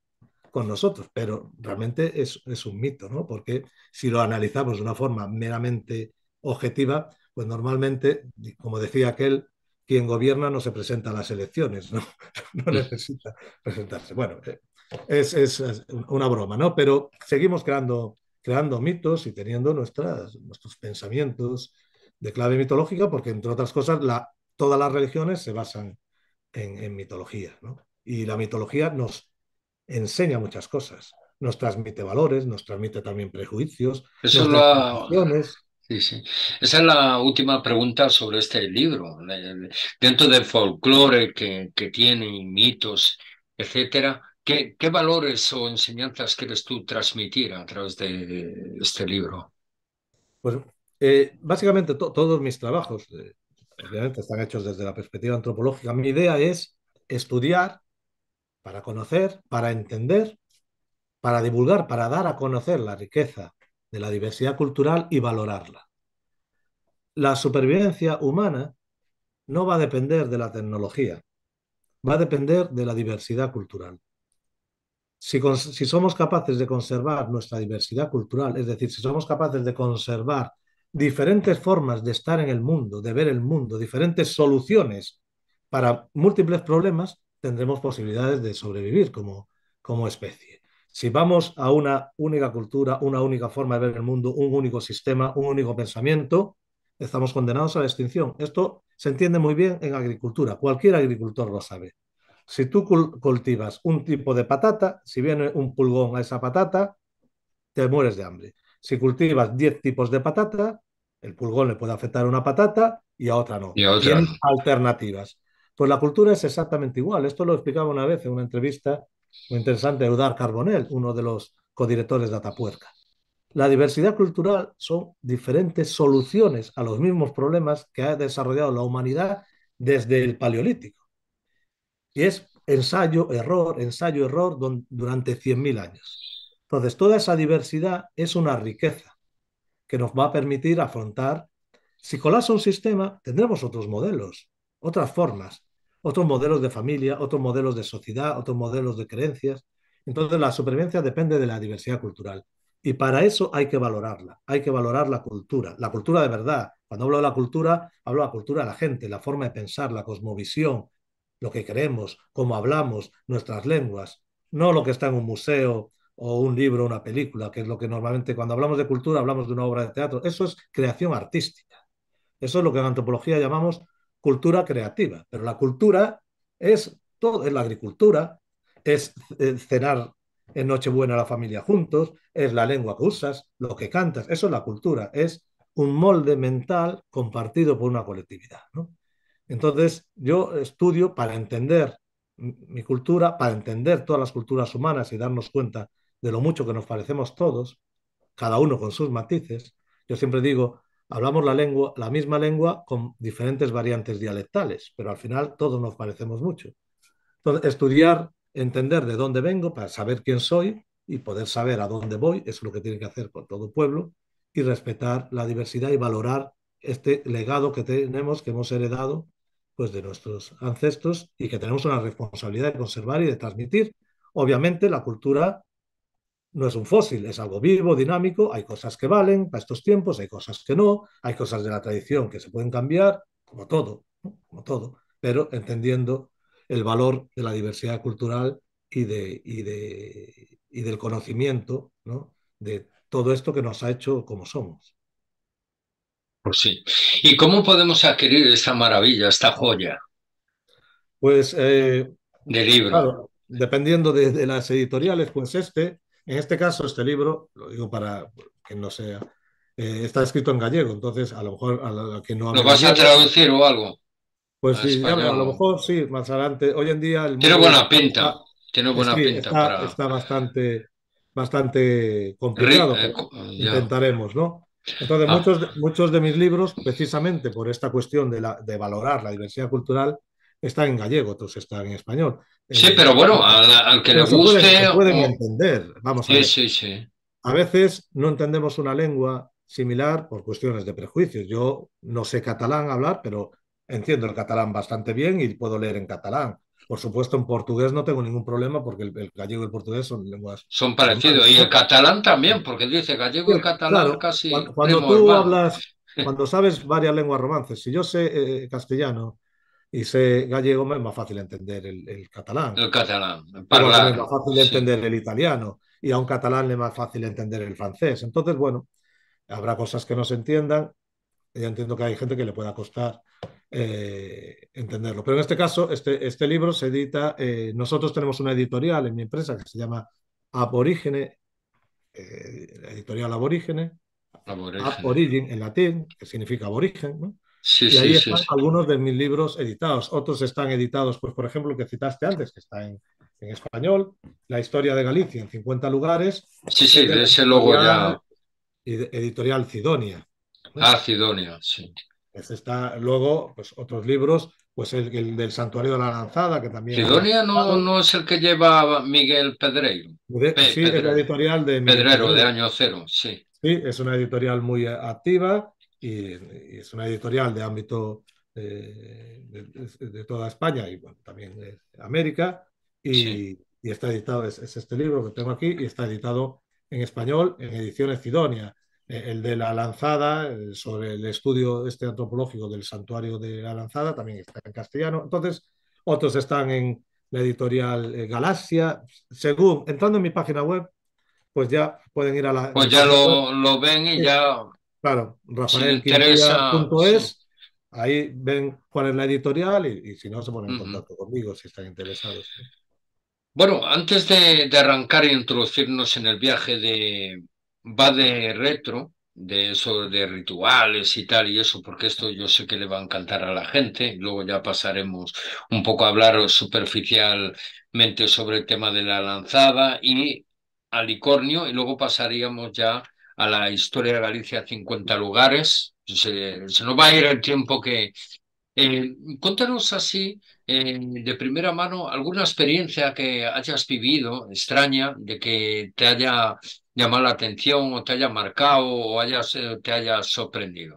con nosotros. Pero realmente es un mito, ¿no? Porque si lo analizamos de una forma meramente objetiva, pues normalmente, como decía aquel, quien gobierna no se presenta a las elecciones, ¿no? No necesita presentarse. Bueno, es una broma, ¿no? Pero seguimos creando mitos y teniendo nuestros pensamientos de clave mitológica, porque entre otras cosas, todas las religiones se basan en mitología, ¿no? Y la mitología nos enseña muchas cosas. Nos transmite valores, nos transmite también prejuicios, eso nos es da la, explicaciones. sí, sí. Esa es la última pregunta sobre este libro. Dentro del folclore que tiene, y mitos, etcétera, ¿qué valores o enseñanzas quieres tú transmitir a través de este libro? Pues básicamente todos mis trabajos, obviamente, están hechos desde la perspectiva antropológica. Mi idea es estudiar para conocer, para entender, para divulgar, para dar a conocer la riqueza de la diversidad cultural y valorarla. La supervivencia humana no va a depender de la tecnología, va a depender de la diversidad cultural. Si somos capaces de conservar nuestra diversidad cultural, es decir, si somos capaces de conservar diferentes formas de estar en el mundo, de ver el mundo, diferentes soluciones para múltiples problemas, tendremos posibilidades de sobrevivir como especie. Si vamos a una única cultura, una única forma de ver el mundo, un único sistema, un único pensamiento, estamos condenados a la extinción. Esto se entiende muy bien en agricultura. Cualquier agricultor lo sabe. Si tú cultivas un tipo de patata, si viene un pulgón a esa patata, te mueres de hambre. Si cultivas 10 tipos de patata, el pulgón le puede afectar a una patata y a otra no. Y otra Tienes no. alternativas. Pues la cultura es exactamente igual. Esto lo explicaba una vez en una entrevista muy interesante de Eudard Carbonell, uno de los codirectores de Atapuerca. La diversidad cultural son diferentes soluciones a los mismos problemas que ha desarrollado la humanidad desde el Paleolítico. Y es ensayo, error durante 100.000 años. Entonces, toda esa diversidad es una riqueza que nos va a permitir afrontar. Si colapsa un sistema, tendremos otros modelos, otras formas, otros modelos de familia, otros modelos de sociedad, otros modelos de creencias. Entonces, la supervivencia depende de la diversidad cultural. Y para eso hay que valorarla, hay que valorar la cultura de verdad. Cuando hablo de la cultura de la gente, la forma de pensar, la cosmovisión, lo que creemos, cómo hablamos, nuestras lenguas, no lo que está en un museo o un libro, una película, que es lo que normalmente cuando hablamos de cultura hablamos de una obra de teatro. Eso es creación artística. Eso es lo que en antropología llamamos cultura creativa. Pero la cultura es todo, es la agricultura, es cenar en Nochebuena la familia juntos, es la lengua que usas, lo que cantas. Eso es la cultura, es un molde mental compartido por una colectividad, ¿no? Entonces, yo estudio para entender mi cultura, para entender todas las culturas humanas y darnos cuenta de lo mucho que nos parecemos todos, cada uno con sus matices. Yo siempre digo, hablamos la misma lengua con diferentes variantes dialectales, pero al final todos nos parecemos mucho. Entonces, estudiar, entender de dónde vengo para saber quién soy y poder saber a dónde voy, es lo que tiene que hacer con todo pueblo, y respetar la diversidad y valorar este legado que tenemos, que hemos heredado pues, de nuestros ancestros y que tenemos una responsabilidad de conservar y de transmitir. Obviamente, la cultura no es un fósil, es algo vivo, dinámico, hay cosas que valen para estos tiempos, hay cosas que no, hay cosas de la tradición que se pueden cambiar, como todo, ¿no? Como todo, pero entendiendo el valor de la diversidad cultural y del conocimiento, ¿no? De todo esto que nos ha hecho como somos. Pues sí. ¿Y cómo podemos adquirir esta maravilla, esta joya Pues de libro? claro, dependiendo de las editoriales, pues en este caso, este libro, lo digo para que no sea, está escrito en gallego, entonces a lo mejor a quien no ¿Lo hable vas a gallego, traducir o algo pues a sí, a lo español? mejor sí, más adelante. Hoy en día el Tiene mundo buena digital pinta, tiene buena sí, pinta para... está bastante complicado, pero ya. intentaremos, ¿no? Entonces, Ah, muchos de mis libros, precisamente por esta cuestión de valorar la diversidad cultural, están en gallego, otros están en español. sí, pero bueno, Pero al que le pero guste se pueden o... entender. Vamos a Sí, ver. sí, sí. A veces no entendemos una lengua similar por cuestiones de prejuicios. Yo no sé catalán hablar, pero entiendo el catalán bastante bien y puedo leer en catalán. Por supuesto, en portugués no tengo ningún problema porque el gallego y el portugués son lenguas Son parecidos. germanas, Y el ¿no? catalán también, porque dice gallego y catalán Claro, casi cuando primo tú hermano. hablas, cuando sabes varias lenguas romances, si yo sé castellano y sé gallego, me es más fácil entender el catalán. El catalán, Igual que me es hablar, más fácil sí. entender el italiano y a un catalán le es más fácil entender el francés. Entonces, bueno, habrá cosas que no se entiendan. Yo entiendo que hay gente que le pueda costar entenderlo. Pero en este caso, este libro se edita, nosotros tenemos una editorial en mi empresa que se llama Aborígene, editorial Aborígene, Ab Aborígenes. Origin en latín, que significa aborigen, ¿no? Sí, Y sí, ahí sí, están sí. algunos de mis libros editados. Otros están editados, pues por ejemplo, el que citaste antes, que está en español, La historia de Galicia en 50 lugares, Sí, ese es sí, de de la ese logo ya. editorial Cidonia. ¿Eh? Ah, Cidonia, sí. Ese está luego, pues otros libros, pues el del Santuario de la Lanzada, que también está Cidonia no, editado. no es el que lleva Miguel Pedreiro. Sí, es la Pedrero. editorial de Miguel Pedrero de Pedrero. Año Cero, sí. Sí, es una editorial muy activa y es una editorial de ámbito de toda España y bueno, también de América. Sí. Y está editado, es este libro que tengo aquí, y está editado en español en ediciones Sidonia. El de la Lanzada, sobre el estudio este antropológico del santuario de la Lanzada, también está en castellano. Entonces, otros están en la editorial Galaxia. Según, entrando en mi página web, pues ya pueden ir a Pues mi ya página web. lo ven y Sí, ya, claro, si le interesa, sí. rafaelquintilla.es, ahí ven cuál es la editorial y si no, se ponen en Ujú. contacto conmigo si están interesados. Bueno, antes de arrancar e introducirnos en el viaje va de retro, de eso de rituales y tal y eso, porque esto yo sé que le va a encantar a la gente. Luego ya pasaremos un poco a hablar superficialmente sobre el tema de la lanzada y Alicornio, y luego pasaríamos ya a la historia de Galicia, 50 lugares. Se nos va a ir el tiempo cuéntanos así, de primera mano, alguna experiencia que hayas vivido extraña, de que te haya llamado la atención o te haya marcado o te haya sorprendido.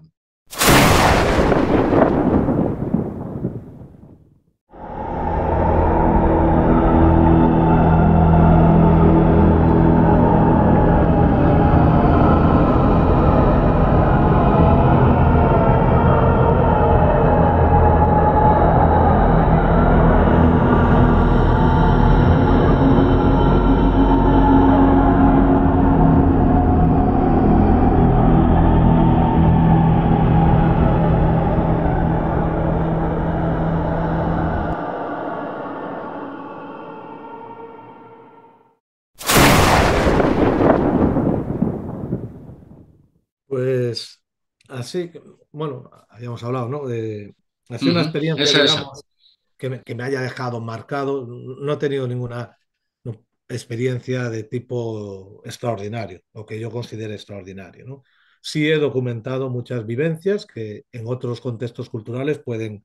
Pues así, bueno, habíamos hablado, ¿no? De, así una Ujú. experiencia, Esa. digamos, que me haya dejado marcado. No he tenido ninguna experiencia de tipo extraordinario, o que yo considere extraordinario, ¿no? Sí he documentado muchas vivencias que en otros contextos culturales pueden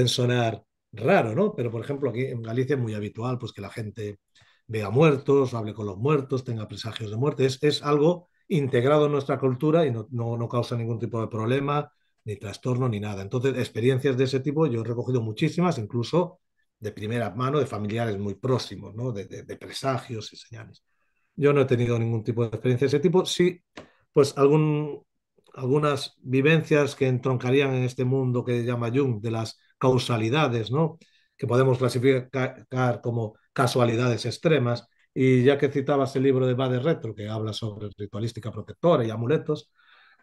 sonar raro, ¿no? Pero, por ejemplo, aquí en Galicia es muy habitual pues, que la gente vea muertos, hable con los muertos, tenga presagios de muerte. Es algo integrado en nuestra cultura y no causa ningún tipo de problema, ni trastorno, ni nada. Entonces, experiencias de ese tipo yo he recogido muchísimas, incluso de primera mano, de familiares muy próximos, ¿no? De presagios y señales. Yo no he tenido ningún tipo de experiencia de ese tipo. Sí, pues algunas vivencias que entroncarían en este mundo que llama Jung de las causalidades, ¿no? Que podemos clasificar como casualidades extremas. Y ya que citabas el libro de Bade Retro, que habla sobre ritualística protectora y amuletos,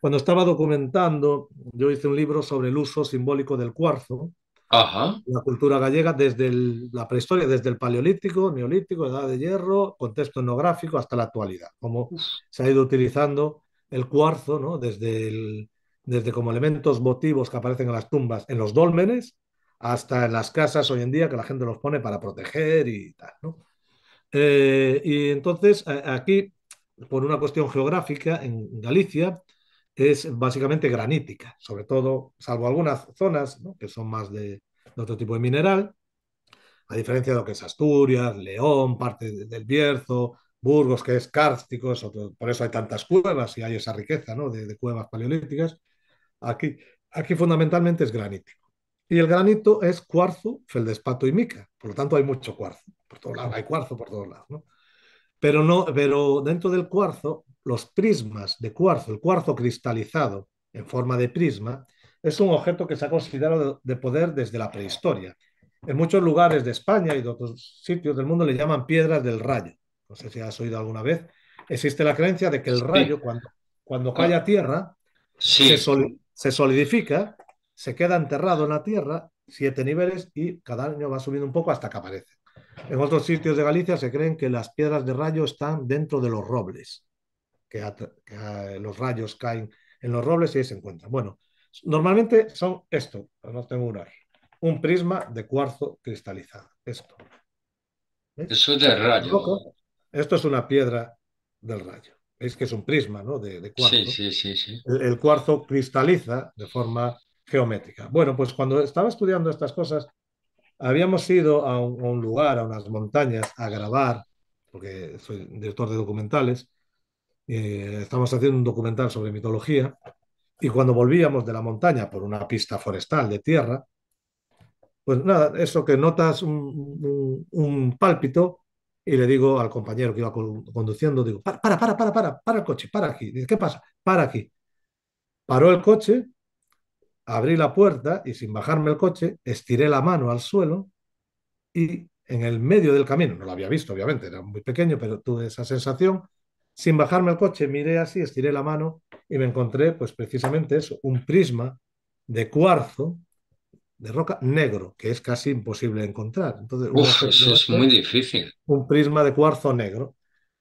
cuando estaba documentando, yo hice un libro sobre el uso simbólico del cuarzo, Ajá. la cultura gallega desde la prehistoria, desde el paleolítico, neolítico, edad de hierro, contexto etnográfico hasta la actualidad. Cómo se ha ido utilizando el cuarzo, ¿no? Desde como elementos votivos que aparecen en las tumbas, en los dólmenes, hasta en las casas hoy en día que la gente los pone para proteger y tal, ¿no? Y entonces aquí, por una cuestión geográfica, en Galicia es básicamente granítica, sobre todo, salvo algunas zonas, ¿no? Que son más de otro tipo de mineral, a diferencia de lo que es Asturias, León, parte del Bierzo, Burgos, que es kárstico, por eso hay tantas cuevas y hay esa riqueza, ¿no? de cuevas paleolíticas. Aquí, aquí fundamentalmente es granítico. Y el granito es cuarzo, feldespato y mica. Por lo tanto, hay mucho cuarzo. Por todos lados, hay cuarzo por todos lados, ¿no? Pero, no, pero dentro del cuarzo, los prismas de cuarzo, el cuarzo cristalizado en forma de prisma, es un objeto que se ha considerado de poder desde la prehistoria. En muchos lugares de España y de otros sitios del mundo le llaman piedras del rayo. No sé si has oído alguna vez. Existe la creencia de que el Sí. rayo, cuando cae Cua- a tierra, Sí. se solidifica, se queda enterrado en la tierra, 7 niveles, y cada año va subiendo un poco hasta que aparece. En otros sitios de Galicia se creen que las piedras de rayo están dentro de los robles, los rayos caen en los robles y ahí se encuentran. Bueno, normalmente son esto, no tengo uno ahí, un prisma de cuarzo cristalizado. Esto, ¿ves? Eso es de rayo. Rojo. Esto es una piedra del rayo. Veis que es un prisma, ¿no? de Sí, cuarzo. sí, sí, sí. El cuarzo cristaliza de forma geométrica. Bueno, pues cuando estaba estudiando estas cosas, habíamos ido a un lugar, a unas montañas, a grabar, porque soy director de documentales, Estamos haciendo un documental sobre mitología y cuando volvíamos de la montaña por una pista forestal de tierra, pues nada, eso que notas un pálpito y le digo al compañero que iba conduciendo, digo, para el coche, para aquí. Dice, ¿qué pasa? Para aquí. Paró el coche, abrí la puerta y sin bajarme el coche, estiré la mano al suelo y en el medio del camino, no lo había visto, obviamente, era muy pequeño, pero tuve esa sensación. Sin bajarme el coche, miré así, estiré la mano y me encontré, pues precisamente eso, un prisma de cuarzo, de roca negro, que es casi imposible de encontrar. Entonces, un Uf, objeto eso como es muy este, difícil. un prisma de cuarzo negro,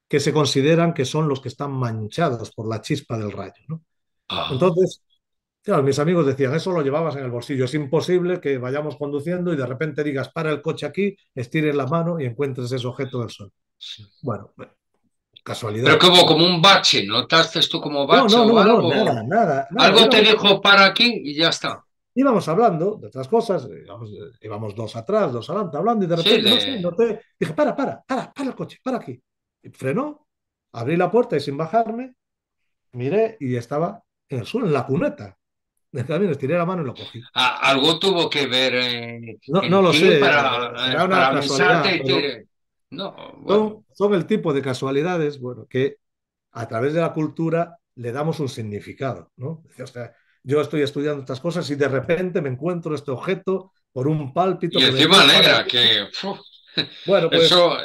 que se consideran que son los que están manchados por la chispa del rayo, ¿no? Ah, Entonces, claro, mis amigos decían, eso lo llevabas en el bolsillo. Es imposible que vayamos conduciendo y de repente digas, para el coche aquí, estires la mano y encuentres ese objeto del sol. sí. Bueno, Pero casualidad. que hubo como un bache, ¿notaste tú como No, bache no, o no, no, algo? nada, nada, nada. Algo te dijo para aquí y ya está. Íbamos hablando de otras cosas, íbamos dos atrás, dos adelante, hablando y de Sí, repente, no sé, noté, dije, para el coche, para aquí. Y frenó, abrí la puerta y sin bajarme, miré y estaba en el suelo, en la cuneta. También estiré la mano y lo cogí. algo tuvo que ver No, no en lo ti sé, será una para casualidad, avisarte y pero te... No, bueno, son el tipo de casualidades, bueno, que a través de la cultura le damos un significado, ¿no? O sea, yo estoy estudiando estas cosas y de repente me encuentro este objeto por un pálpito y que me encima dice para negra, aquí. que Bueno, pues eso,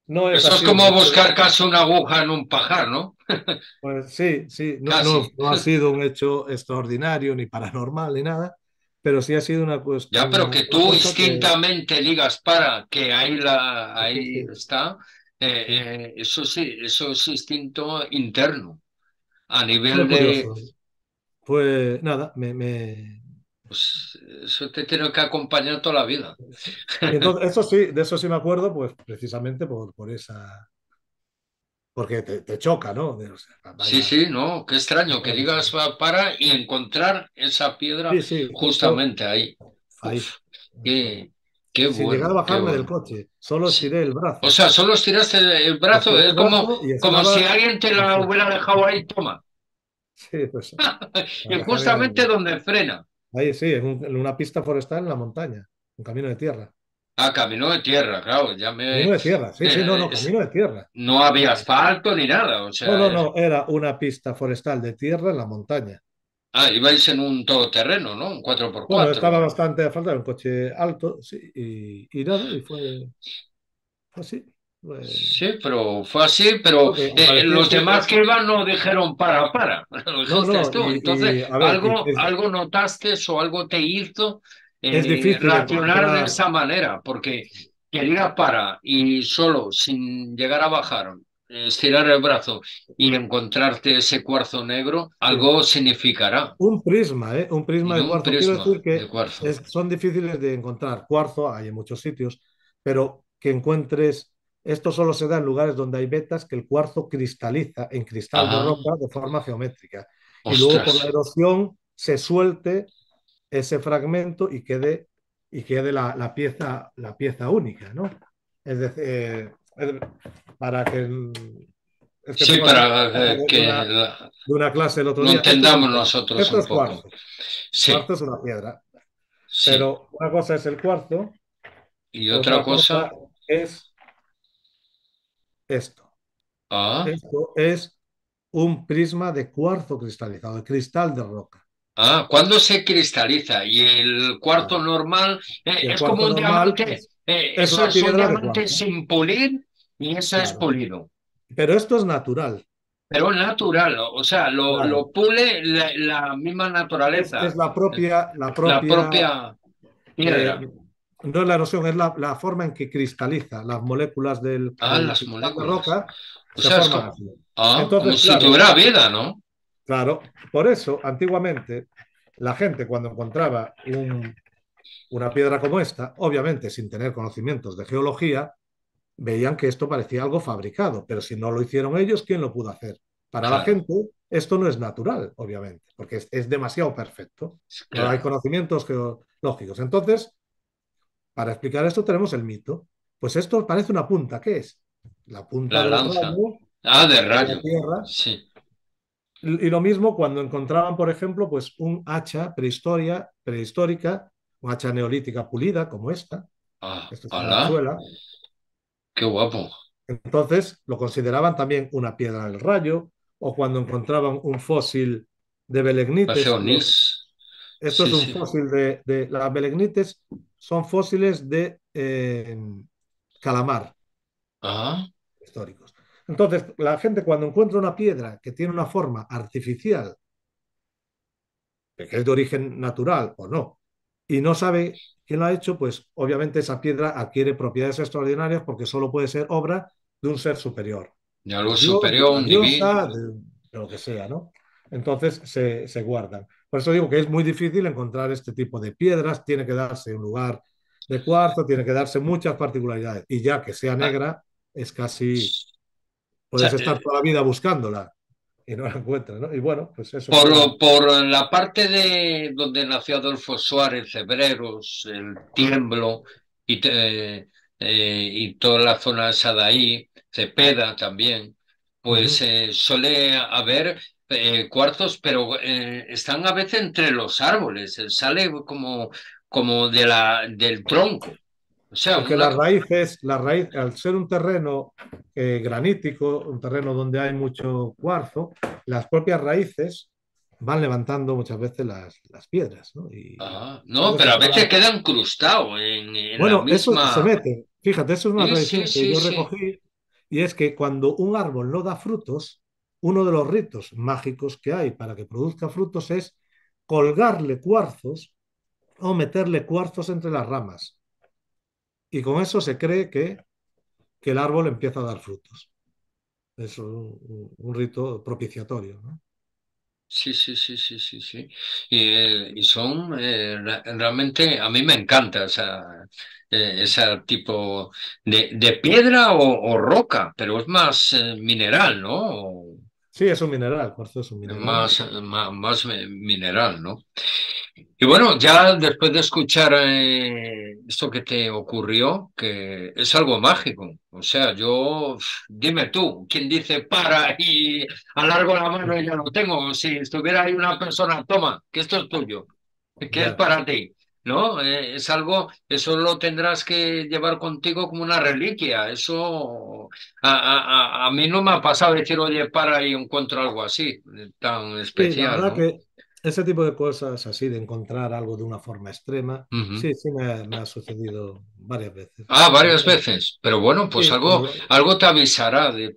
no es eso es así un como hecho, buscar casi una aguja en un pajar, ¿no? pues sí, sí, no, no, Casi. no ha sido un hecho extraordinario ni paranormal ni nada, pero sí ha sido Ya, pero que una tú cosa que instintamente digas para, que ahí, sí, ahí sí, está, sí. eso sí, eso es instinto interno. A nivel Fue de, curioso. Pues nada, pues, eso te tiene que acompañar toda la vida. y entonces, eso sí, de eso sí me acuerdo, pues precisamente por esa, porque te choca, ¿no? O sea, Sí, vaya, sí, no, qué extraño que vaya digas casualidad. para y encontrar esa piedra Sí, sí, justo justamente ahí. ahí. Uf, Eso. qué, qué Sin llegar a bueno, qué bajarme del bueno. coche, solo Sí. estiré el O brazo. sea, solo estiraste el brazo, Estiré es el brazo y como si estaba alguien te la así. hubiera dejado ahí, toma. Sí, pues la Y dejé justamente donde frena. ahí, sí, en una pista forestal en la montaña, un camino de tierra. Ah, camino de tierra, claro, ya me... Camino de tierra, sí, sí, no, no, camino de tierra. no había asfalto ni nada, o No, no, sea, no, era una pista forestal de tierra en la montaña. ibais en un todoterreno, ¿no? Un cuatro por Bueno, estaba cuatro. bastante asfaltado, era un coche alto, sí, y nada, y fue así. Sí, pero fue así, pero Porque los apareciste, demás que iban no dijeron para, lo no, dijiste no, tú. Entonces, a ver, algo notaste o algo te hizo es difícil reaccionar de encontrar esa manera, porque que diga para y solo, sin llegar a bajar, estirar el brazo y encontrarte ese cuarzo negro, sí, algo significará. un prisma, ¿eh? Un prisma Y de un cuarzo. Quiero decir prisma de que cuarzo. son difíciles de encontrar. Cuarzo hay en muchos sitios, pero que encuentres, esto solo se da en lugares donde hay vetas que el cuarzo cristaliza en cristal de Ah, roca de forma geométrica. Y luego por ostras. la erosión se suelte ese fragmento y quede la pieza única, ¿no? Es decir, para que es que Sí, tengo aquí para de una clase el otro lo día. Esto es entendamos un cuarzo. nosotros Esto un es poco. cuarzo. Sí, Cuarzo es una piedra. sí. Pero una cosa es el cuarzo, Y otra otra cosa cosa, es esto. ah, Esto es un prisma de cuarzo cristalizado, de cristal de roca. ¿cuándo se cristaliza? Y el cuarto Claro. normal Y el es como cuarzo un normal diamante, es eso una es un piedra de diamante cuarzo. sin pulir y eso es Claro. pulido. Pero esto es natural. Pero natural, o sea, Claro. lo pule la misma Es naturaleza, la la propia propia eh, piedra. no es la erosión, es la forma en que cristaliza. Las moléculas del Las cristal de moléculas. roca O se sea, es forman como, así. como Entonces, si claro, tuviera vida, ¿no? claro, por eso antiguamente la gente cuando encontraba una piedra como esta, obviamente sin tener conocimientos de geología, veían que esto parecía algo fabricado, pero si no lo hicieron ellos, ¿quién lo pudo hacer? Para la Claro, gente esto no es natural, obviamente, porque es demasiado perfecto. No hay claro. conocimientos geológicos. Entonces, para explicar esto tenemos el mito. Pues esto parece una punta. ¿Qué es? La punta La del lanza. rayo Ah, de de la rayo. tierra. Sí. Y lo mismo cuando encontraban, por ejemplo, pues un hacha prehistórica, un hacha neolítica pulida como esta. Ah, Esto es una alá, hachuela. qué guapo. Entonces lo consideraban también una piedra del rayo, o cuando encontraban un fósil de Hace belemnites. onix. Esto es Sí, un sí. fósil de las belemnites, son fósiles de calamar Ah, históricos. Entonces, la gente cuando encuentra una piedra que tiene una forma artificial, que es de origen natural o no, y no sabe quién lo ha hecho, pues obviamente esa piedra adquiere propiedades extraordinarias porque solo puede ser obra de un ser superior, de de algo un dios, de superior, una un divino. diosa, de lo que sea, ¿no? Entonces se guardan. Por eso digo que es muy difícil encontrar este tipo de piedras, tiene que darse un lugar de cuarzo, tiene que darse muchas particularidades, y ya que sea Ah, negra, es casi, o sea, puedes estar toda la vida buscándola y no la encuentras, ¿no? Y bueno, pues eso por, fue... por la parte de donde nació Adolfo Suárez, Cebreros, el Tiemblo y toda la zona esa de ahí, Cepeda también, pues Ujú. suele haber cuarzos, pero están a veces entre los árboles, sale como del tronco. O sea, Porque la raíz, al ser un terreno granítico, un terreno donde hay mucho cuarzo, las propias raíces van levantando muchas veces las piedras, ¿no? Y no, entonces pero a está veces la... queda incrustado en la Bueno, eso se misma. mete. Fíjate, eso es una Sí, sí, tradición que sí, yo sí. recogí y es que cuando un árbol no da frutos, uno de los ritos mágicos que hay para que produzca frutos es colgarle cuarzos o meterle cuarzos entre las ramas. Y con eso se cree que el árbol empieza a dar frutos. Es un rito propiciatorio, ¿no? Sí, sí, sí, sí, sí, sí. Y son realmente, a mí me encanta ese tipo de piedra o roca, pero es más mineral, ¿no? Sí, es un mineral, cuarzo es un mineral. Más mineral, ¿no? Y bueno, ya después de escuchar esto que te ocurrió, que es algo mágico. O sea, dime tú, ¿quién dice para y alargo la mano y ya lo tengo? Si estuviera ahí una persona, toma, que esto es tuyo, que es Ya. para ti, ¿no? Es algo, eso lo tendrás que llevar contigo como una reliquia. Eso a mí no me ha pasado decir, oye, para y encuentro algo así, tan Sí, la especial, verdad ¿no? que ese tipo de cosas así, de encontrar algo de una forma extrema, Ujú. sí, sí me ha sucedido varias veces. Ah, Pero varias bueno, veces, pero bueno, pues sí, algo te avisará de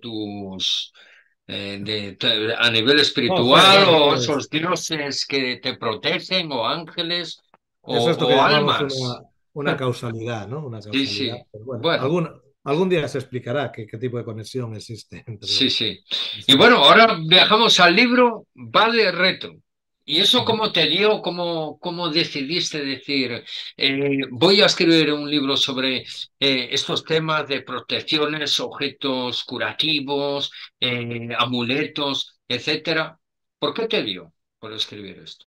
a nivel no sé, espiritual bueno, o esos dioses que te protegen o ángeles es esto que o llamamos almas. una causalidad, ¿no? Una Sí, causalidad. sí. Pero bueno, Bueno, algún día se explicará qué tipo de conexión existe sí, entre sí. Y esto. bueno, ahora viajamos al libro, va de retro. ¿Y eso Ujú. cómo te dio? ¿Cómo decidiste decir, voy a escribir un libro sobre estos temas de protecciones, objetos curativos, amuletos, etcétera? ¿Por qué te dio por escribir esto?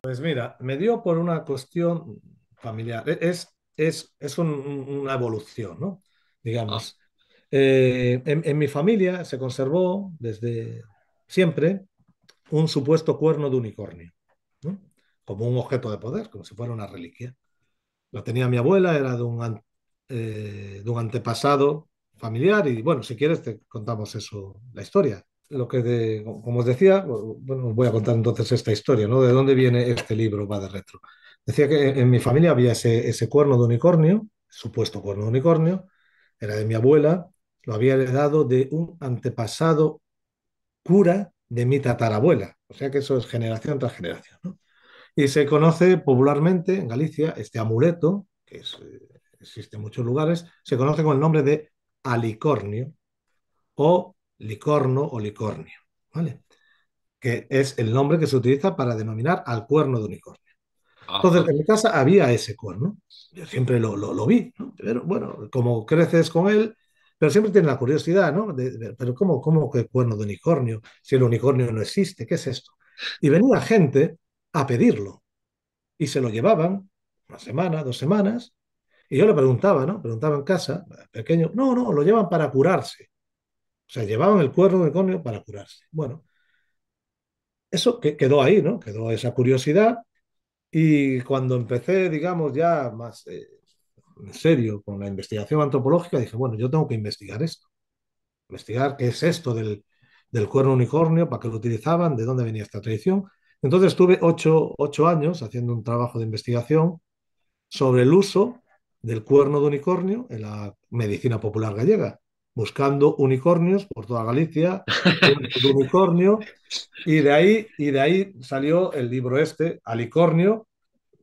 Pues mira, me dio por una cuestión familiar. Una evolución, ¿no? Ah, Digamos. En mi familia se conservó desde siempre un supuesto cuerno de unicornio, ¿no? Como un objeto de poder, como si fuera una reliquia. Lo tenía mi abuela, era de un antepasado familiar y bueno, si quieres te contamos eso, la historia. Como os decía, bueno, os voy a contar entonces esta historia, ¿no? ¿De dónde viene este libro, va de retro? Decía que en mi familia había ese cuerno de unicornio, supuesto cuerno de unicornio, era de mi abuela, lo había heredado de un antepasado cura de mi tatarabuela. O sea que eso es generación tras generación, ¿no? Y se conoce popularmente en Galicia este amuleto, que existe en muchos lugares, se conoce con el nombre de alicornio o licorno o licornio, ¿vale? Que es el nombre que se utiliza para denominar al cuerno de unicornio. Entonces, Ajá. en mi casa había ese cuerno. Yo siempre lo vi, ¿no? Pero bueno, como creces con él, pero siempre tienes la curiosidad, ¿no? Pero ¿cómo que cuerno de unicornio? Si el unicornio no existe, ¿qué es esto? Y venía gente a pedirlo y se lo llevaban una semana, 2 semanas, y yo le preguntaba, ¿no? Preguntaba en casa, pequeño, no, lo llevan para curarse. O sea, llevaban el cuerno de unicornio para curarse. Bueno, eso quedó ahí, ¿no? Quedó esa curiosidad. Y cuando empecé, digamos, ya más en serio con la investigación antropológica, dije, bueno, yo tengo que investigar esto, investigar qué es esto del cuerno unicornio, para qué lo utilizaban, de dónde venía esta tradición. Entonces estuve 8 años haciendo un trabajo de investigación sobre el uso del cuerno de unicornio en la medicina popular gallega, buscando unicornios por toda Galicia, cuernos de unicornio, y de ahí salió el libro este, Alicornio,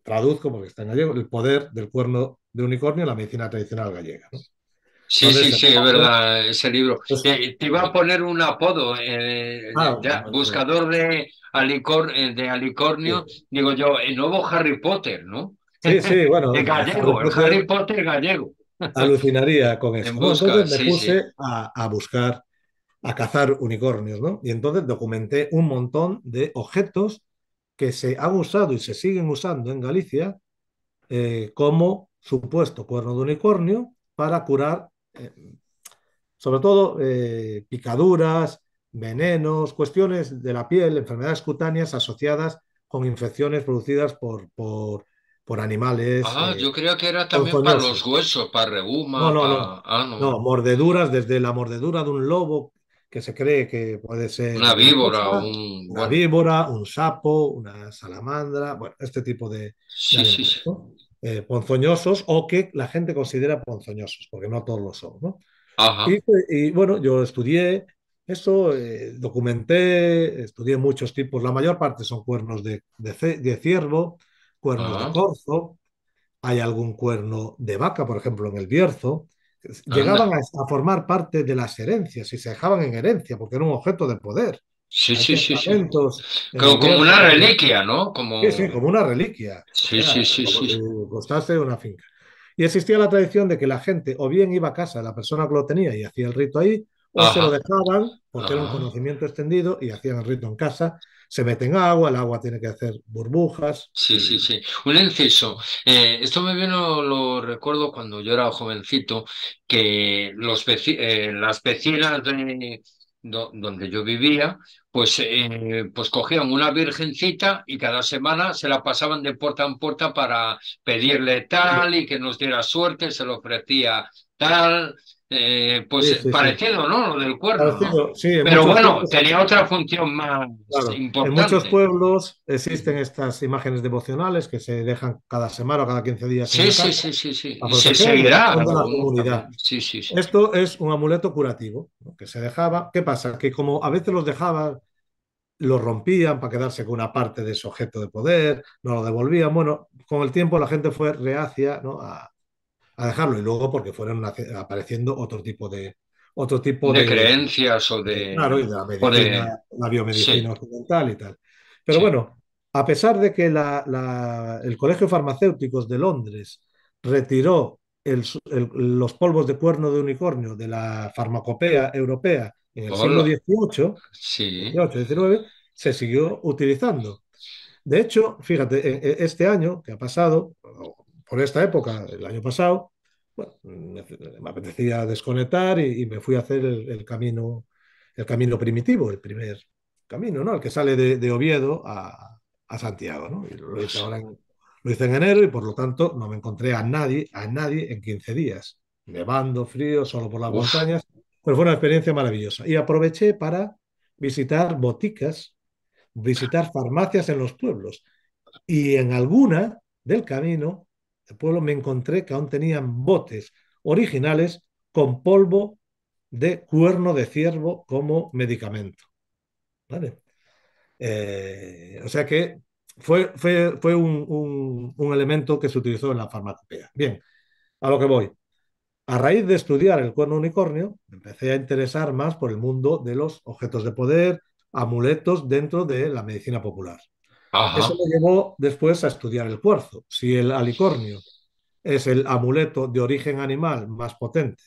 traduzco porque está en gallego, el poder del cuerno de unicornio en la medicina tradicional gallega, ¿no? Sí, Entonces, sí, se sí, es recoge, verdad, ese libro. pues, Te iba a poner un apodo, ya, bueno, buscador de alicornio, sí, digo yo, el nuevo Harry Potter, ¿no? sí, sí, bueno, El Harry gallego, el Harry Potter Potter gallego. alucinaría con En eso, ¿no? busca, Entonces me sí, sí. puse a buscar, a cazar unicornios, ¿no? Y entonces documenté un montón de objetos que se han usado y se siguen usando en Galicia como supuesto cuerno de unicornio para curar, sobre todo, picaduras, venenos, cuestiones de la piel, enfermedades cutáneas asociadas con infecciones producidas por animales Yo creía que era también para los ponzoñosos. huesos, para No, reuma, no, para... no. No, No, mordeduras, desde la mordedura de un lobo, que se cree que puede ser una víbora, venenosa, una Bueno, víbora, un sapo, una salamandra, bueno, este tipo de sí, sí, sí. animales, ¿no? Ponzoñosos o que la gente considera ponzoñosos, porque no todos lo son, ¿no? Ajá, Y bueno, yo estudié eso, documenté, estudié muchos tipos, la mayor parte son cuernos de ciervo, cuernos de ajá, corzo, hay algún cuerno de vaca, por ejemplo, en el Bierzo. Llegaban anda. a formar parte de las herencias y se dejaban en herencia porque era un objeto de poder. Sí, Hay sí, sí, sí. testamentos en el Como Bierzo. una reliquia, ¿no? Sí, sí, Como... como una reliquia, o Sí, sí, sea, sí, como sí. si costase una finca. Y existía la tradición de que la gente o bien iba a casa de la persona que lo tenía y hacía el rito ahí, o se lo Ajá, dejaban porque era un ajá. conocimiento extendido y hacían el rito en casa. Se meten agua, el agua tiene que hacer burbujas Sí, sí, y... sí. Un inciso. Esto me vino, lo recuerdo cuando yo era jovencito, que las vecinas donde yo vivía, pues cogían una virgencita y cada semana se la pasaban de puerta en puerta para pedirle tal y que nos diera suerte, se le ofrecía tal, Sí, pues sí, sí. parecido, ¿no? Lo del cuerno, ¿no? Parecido, sí, en Pero muchos bueno, pueblos. tenía otra función más Claro, en muchos importante. pueblos existen estas imágenes devocionales que se dejan cada semana o cada 15 días en Sí, una sí, casa sí, sí, sí. a Y se proteger y seguirá, son de la algunos comunidad. también. Sí, sí, sí. Esto es un amuleto curativo, ¿no? Que se dejaba. ¿Qué pasa? Que como a veces los dejaban, los rompían para quedarse con una parte de ese objeto de poder, no lo devolvían. Bueno, con el tiempo la gente fue reacia, ¿no? a dejarlo y luego porque fueron apareciendo otro tipo De creencias o claro, y de la o medicina, de, la biomedicina sí, occidental y tal. Pero sí. bueno, a pesar de que el Colegio de Farmacéuticos de Londres retiró los polvos de cuerno de unicornio de la farmacopea europea en el siglo Hola, XVIII, sí. 18, 19, se siguió utilizando. De hecho, fíjate, este año que ha pasado, por esta época, el año pasado, bueno, me apetecía desconectar y me fui a hacer el camino primitivo, el primer camino, ¿no? El que sale de Oviedo a Santiago, ¿no? Y lo hice en enero y por lo tanto no me encontré a nadie en 15 días, nevando, frío, solo por las Uf, montañas, pero fue una experiencia maravillosa. Y aproveché para visitar boticas, visitar farmacias en los pueblos. Y en alguna del camino del pueblo me encontré que aún tenían botes originales con polvo de cuerno de ciervo como medicamento. ¿vale? O sea que fue un elemento que se utilizó en la farmacopea. Bien, a lo que voy. A raíz de estudiar el cuerno unicornio, me empecé a interesar más por el mundo de los objetos de poder, amuletos dentro de la medicina popular. Eso Ajá. me llevó después a estudiar el cuarzo. Si el alicornio es el amuleto de origen animal más potente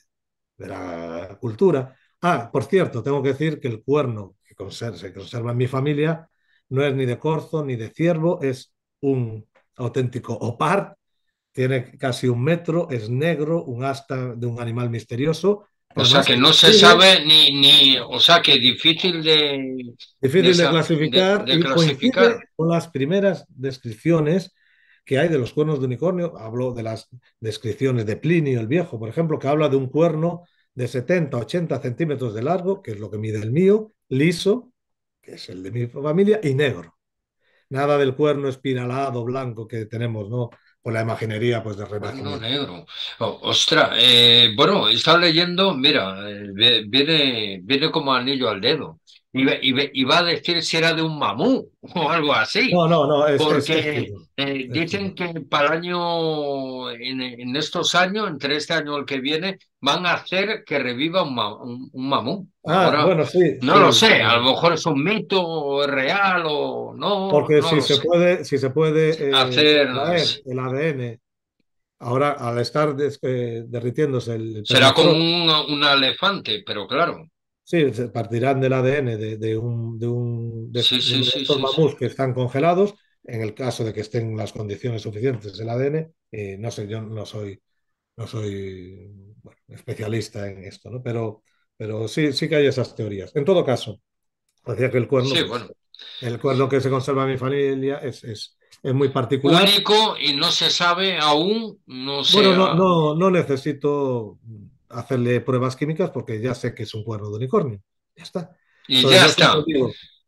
de la cultura. Ah, por cierto, tengo que decir que el cuerno se conserva en mi familia no es ni de corzo ni de ciervo, es un auténtico opar, tiene casi 1 metro, es negro, un asta de un animal misterioso, que O sea además que no se coincide, sabe o sea que difícil difícil de de, clasificar de y coincide clasificar. con las primeras descripciones que hay de los cuernos de unicornio. Hablo de las descripciones de Plinio el Viejo, por ejemplo, que habla de un cuerno de 70-80 centímetros de largo, que es lo que mide el mío, liso, que es el de mi familia, y negro. Nada del cuerno espiralado, blanco que tenemos, ¿no? Por la imaginería, pues, del Cuerno Renacimiento. negro. Ostras, bueno, he estado leyendo, mira, viene como anillo al dedo. Iba a decir si era de un mamú o algo así, No, no, no, es porque fino. Es dicen fino. que para el año, en estos años, entre este año y el que viene, van a hacer que reviva un mamú. Ah, Ahora, bueno, sí, no lo sí, sé, a lo mejor es un mito o es real o no, porque no lo sé. si se puede Hacer, extraer el ADN, ahora al estar derritiéndose el será como permafrost, un elefante, pero claro. sí, se partirán del ADN Sí, de sí, uno de sí, estos sí, sí. mamuts que están congelados, en el caso de que estén las condiciones suficientes el ADN. No sé, yo no soy bueno, especialista en esto, ¿no? Pero sí, sí que hay esas teorías. En todo caso, decía que el cuerno, Sí, pues, bueno. el cuerno que se conserva en mi familia es muy particular. Único y no se sabe aún, no Bueno, sé. no necesito hacerle pruebas químicas porque ya sé que es un cuerno de unicornio. Ya está. Y Entonces ya está.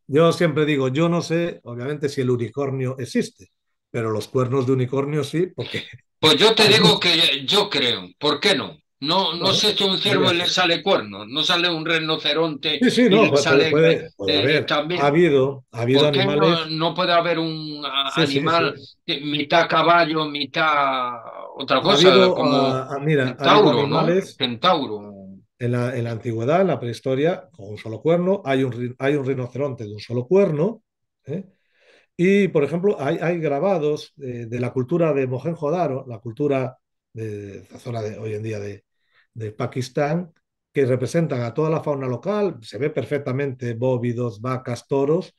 yo siempre digo, yo no sé, obviamente, si el unicornio existe, pero los cuernos de unicornio sí, porque Pues yo te hay digo muchos. que yo creo. ¿Por qué no? No, no Bueno, sé si a un ciervo podría le ser. sale cuerno, no sale un rinoceronte Sí, sí, y no, le sale puede haber. también. Ha habido ¿Por qué no, animales. no puede haber un Sí, sí, animal sí. mitad caballo, mitad otra Ha cosa, habido, como mira, ha habido centauro, ¿no? animales Centauro. en la antigüedad, en la prehistoria, con un solo cuerno. Hay un rinoceronte de un solo cuerno. ¿Eh? Y, por ejemplo, hay grabados de la cultura de Mohenjo-Daro, la cultura de la zona de hoy en día de Pakistán, que representan a toda la fauna local. Se ve perfectamente bóvidos, vacas, toros,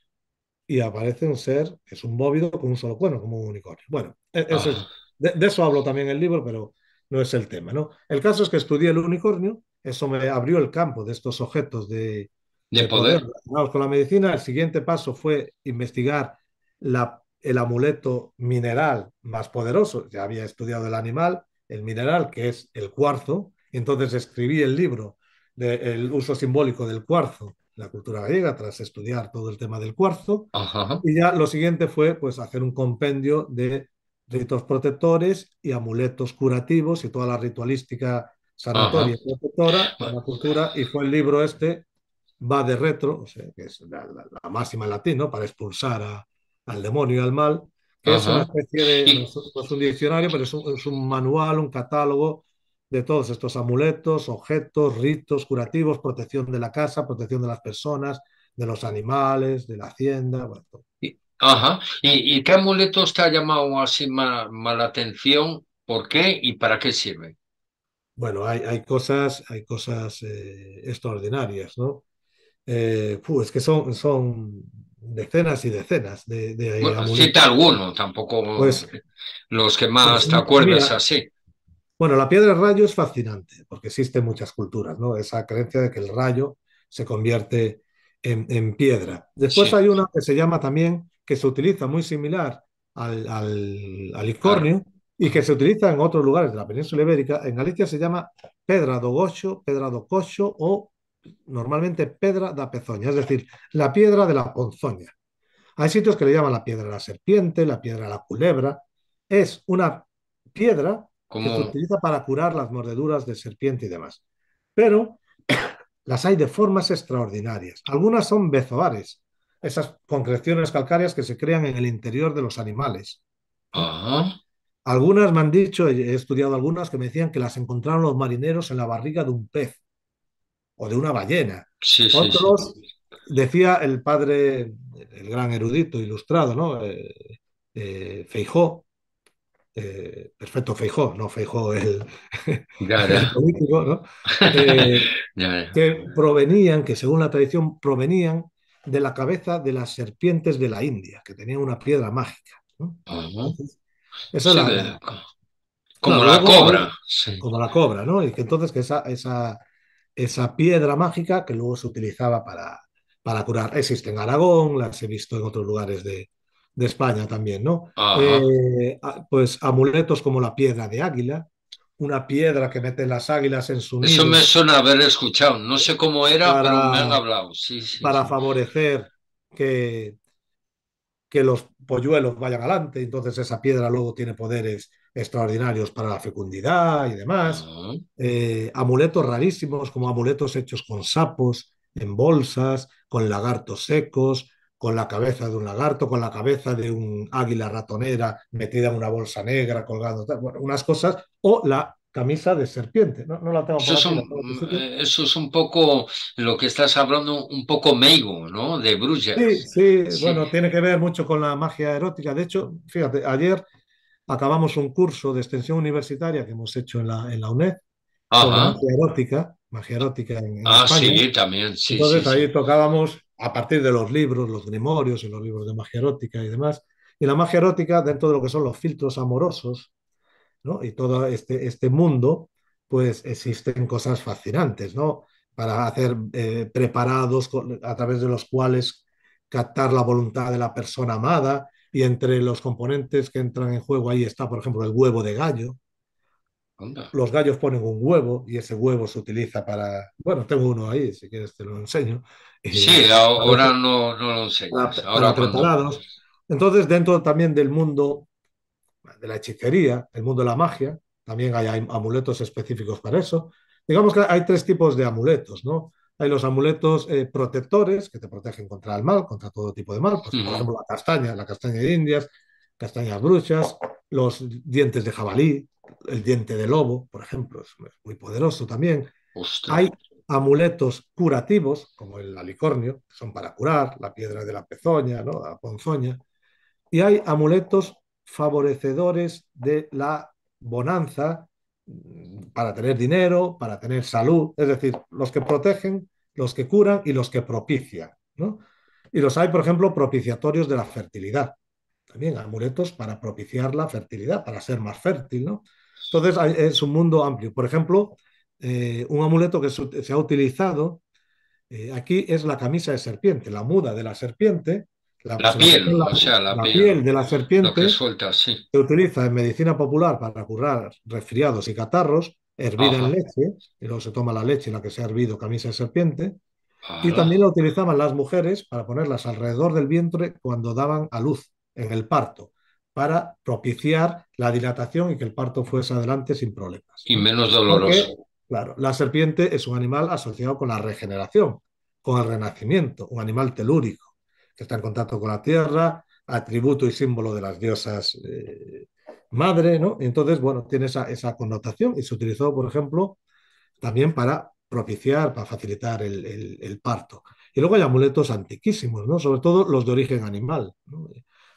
y aparece un ser que es un bóvido con un solo cuerno, como un unicornio. Bueno, Ah, de eso hablo también en el libro, pero no es el tema, ¿no? El caso es que estudié el unicornio, eso me abrió el campo de estos objetos de de poder poder. relacionados con la medicina. El siguiente paso fue investigar el amuleto mineral más poderoso. Ya había estudiado el animal, el mineral, que es el cuarzo. Y entonces escribí el libro del uso simbólico del cuarzo en la cultura gallega, tras estudiar todo el tema del cuarzo. Ajá. Y ya lo siguiente fue pues, hacer un compendio de ritos protectores y amuletos curativos y toda la ritualística Ajá. sanatoria y protectora de la cultura. Y fue el libro este, Va de retro, o sea, que es la máxima en latín, ¿no? Para expulsar al demonio y al mal, que es una Ajá. especie de, Y, no es un diccionario, pero es un manual, un catálogo de todos estos amuletos, objetos, ritos curativos, protección de la casa, protección de las personas, de los animales, de la hacienda. Bueno, ajá. ¿Y qué amuletos te ha llamado así mala atención? ¿Por qué y para qué sirve? bueno, hay cosas extraordinarias, ¿no? Es que son decenas y decenas de Bueno, cita amuletos. alguno, tampoco Pues, los que pues más te acuerdas mira, así. bueno, la piedra rayo es fascinante porque existen muchas culturas, ¿no? Esa creencia de que el rayo se convierte en piedra. Después Sí. hay una que se llama también, que se utiliza muy similar al Ar- icornio y que se utiliza en otros lugares de la península ibérica. En Galicia se llama pedra do goxo, pedra do coxo o normalmente pedra da pezoña, es decir, la piedra de la ponzoña. Hay sitios que le llaman la piedra de la serpiente, la piedra de la culebra. Es una piedra que se como, utiliza para curar las mordeduras de serpiente y demás. Pero las hay de formas extraordinarias. Algunas son bezoares. esas concreciones calcáreas que se crean en el interior de los animales, ¿no? Ajá. Algunas me han dicho, he estudiado algunas, que me decían que las encontraron los marineros en la barriga de un pez o de una ballena. Sí, sí, sí. Otros, decía el padre, el gran erudito ilustrado, ¿no? Feijó, perfecto Feijó, no Feijó Ya, el ya. político, ¿no? Eh, Ya, ya. que provenían, que según la tradición provenían de la cabeza de las serpientes de la India, que tenían una piedra mágica, ¿no? Ajá. Entonces, esa es Sí, la. como Claro, la luego hay cobra. Sí. como la cobra, ¿no? Y que entonces que esa piedra mágica que luego se utilizaba para curar. Existe en Aragón, las he visto en otros lugares de España también, ¿no? Ajá. Pues amuletos como la piedra de águila, una piedra que meten las águilas en su Eso me nido suena haber escuchado. No sé cómo era, pero me han para, hablado. Sí, sí, para sí. favorecer que, que los polluelos vayan adelante. Entonces esa piedra luego tiene poderes extraordinarios para la fecundidad y demás. Ajá. Amuletos rarísimos como amuletos hechos con sapos, en bolsas, con lagartos secos, con la cabeza de un lagarto, con la cabeza de un águila ratonera metida en una bolsa negra colgando, bueno, unas cosas, o la camisa de serpiente. No, no la tengo Eso por es aquí, la tengo en otro sitio. eso es un poco lo que estás hablando, un poco meigo, ¿no? De Sí, Brujas. sí, Sí. bueno, tiene que ver mucho con la magia erótica. De hecho, fíjate, ayer acabamos un curso de extensión universitaria que hemos hecho en la UNED sobre Ajá. magia erótica en Ah, España. sí, también. Sí, sí, Entonces sí. ahí tocábamos a partir de los libros, los grimorios y los libros de magia erótica y demás. Y la magia erótica, dentro de lo que son los filtros amorosos, ¿no? Y todo este mundo, pues existen cosas fascinantes, ¿no? Para hacer preparados a través de los cuales captar la voluntad de la persona amada. Y entre los componentes que entran en juego ahí está, por ejemplo, el huevo de gallo. Anda. Los gallos ponen un huevo y ese huevo se utiliza para, bueno, tengo uno ahí, si quieres te lo enseño, Sí, ahora no, no lo enseñes. para Ahora cuando. preparados. Entonces, dentro también del mundo de la hechicería, el mundo de la magia, también hay amuletos específicos para eso. Digamos que hay tres tipos de amuletos, ¿no? Hay los amuletos protectores, que te protegen contra el mal, contra todo tipo de mal, pues por Ujú. ejemplo la castaña de Indias, castañas bruchas, los dientes de jabalí, el diente de lobo, por ejemplo, es muy poderoso también. Ostras. Hay amuletos curativos, como el alicornio, que son para curar, la piedra de la pezoña, ¿no? La ponzoña. Y hay amuletos favorecedores de la bonanza para tener dinero, para tener salud, es decir, los que protegen, los que curan y los que propician, ¿no? Y los hay, por ejemplo, propiciatorios de la fertilidad. También amuletos para propiciar la fertilidad, para ser más fértil, ¿no? Entonces es un mundo amplio. Por ejemplo, un amuleto que se ha utilizado aquí es la camisa de serpiente, la muda de la serpiente, La se la pone piel, en o sea, la piel de la lo que serpiente, suelta, sí. se utiliza en medicina popular para curar resfriados y catarros, hervida en Ajá. leche, y luego se toma la leche en la que se ha hervido camisa de serpiente, y Ala. también la utilizaban las mujeres para ponerlas alrededor del vientre cuando daban a luz en el parto, para propiciar la dilatación y que el parto fuese adelante sin problemas, Y ¿no? menos Porque, doloroso. claro, la serpiente es un animal asociado con la regeneración, con el renacimiento, un animal telúrico, que está en contacto con la tierra, atributo y símbolo de las diosas madre, ¿no? Y entonces, bueno, tiene esa connotación y se utilizó, por ejemplo, también para propiciar, para facilitar el parto. Y luego hay amuletos antiquísimos, ¿no? Sobre todo los de origen animal, ¿no?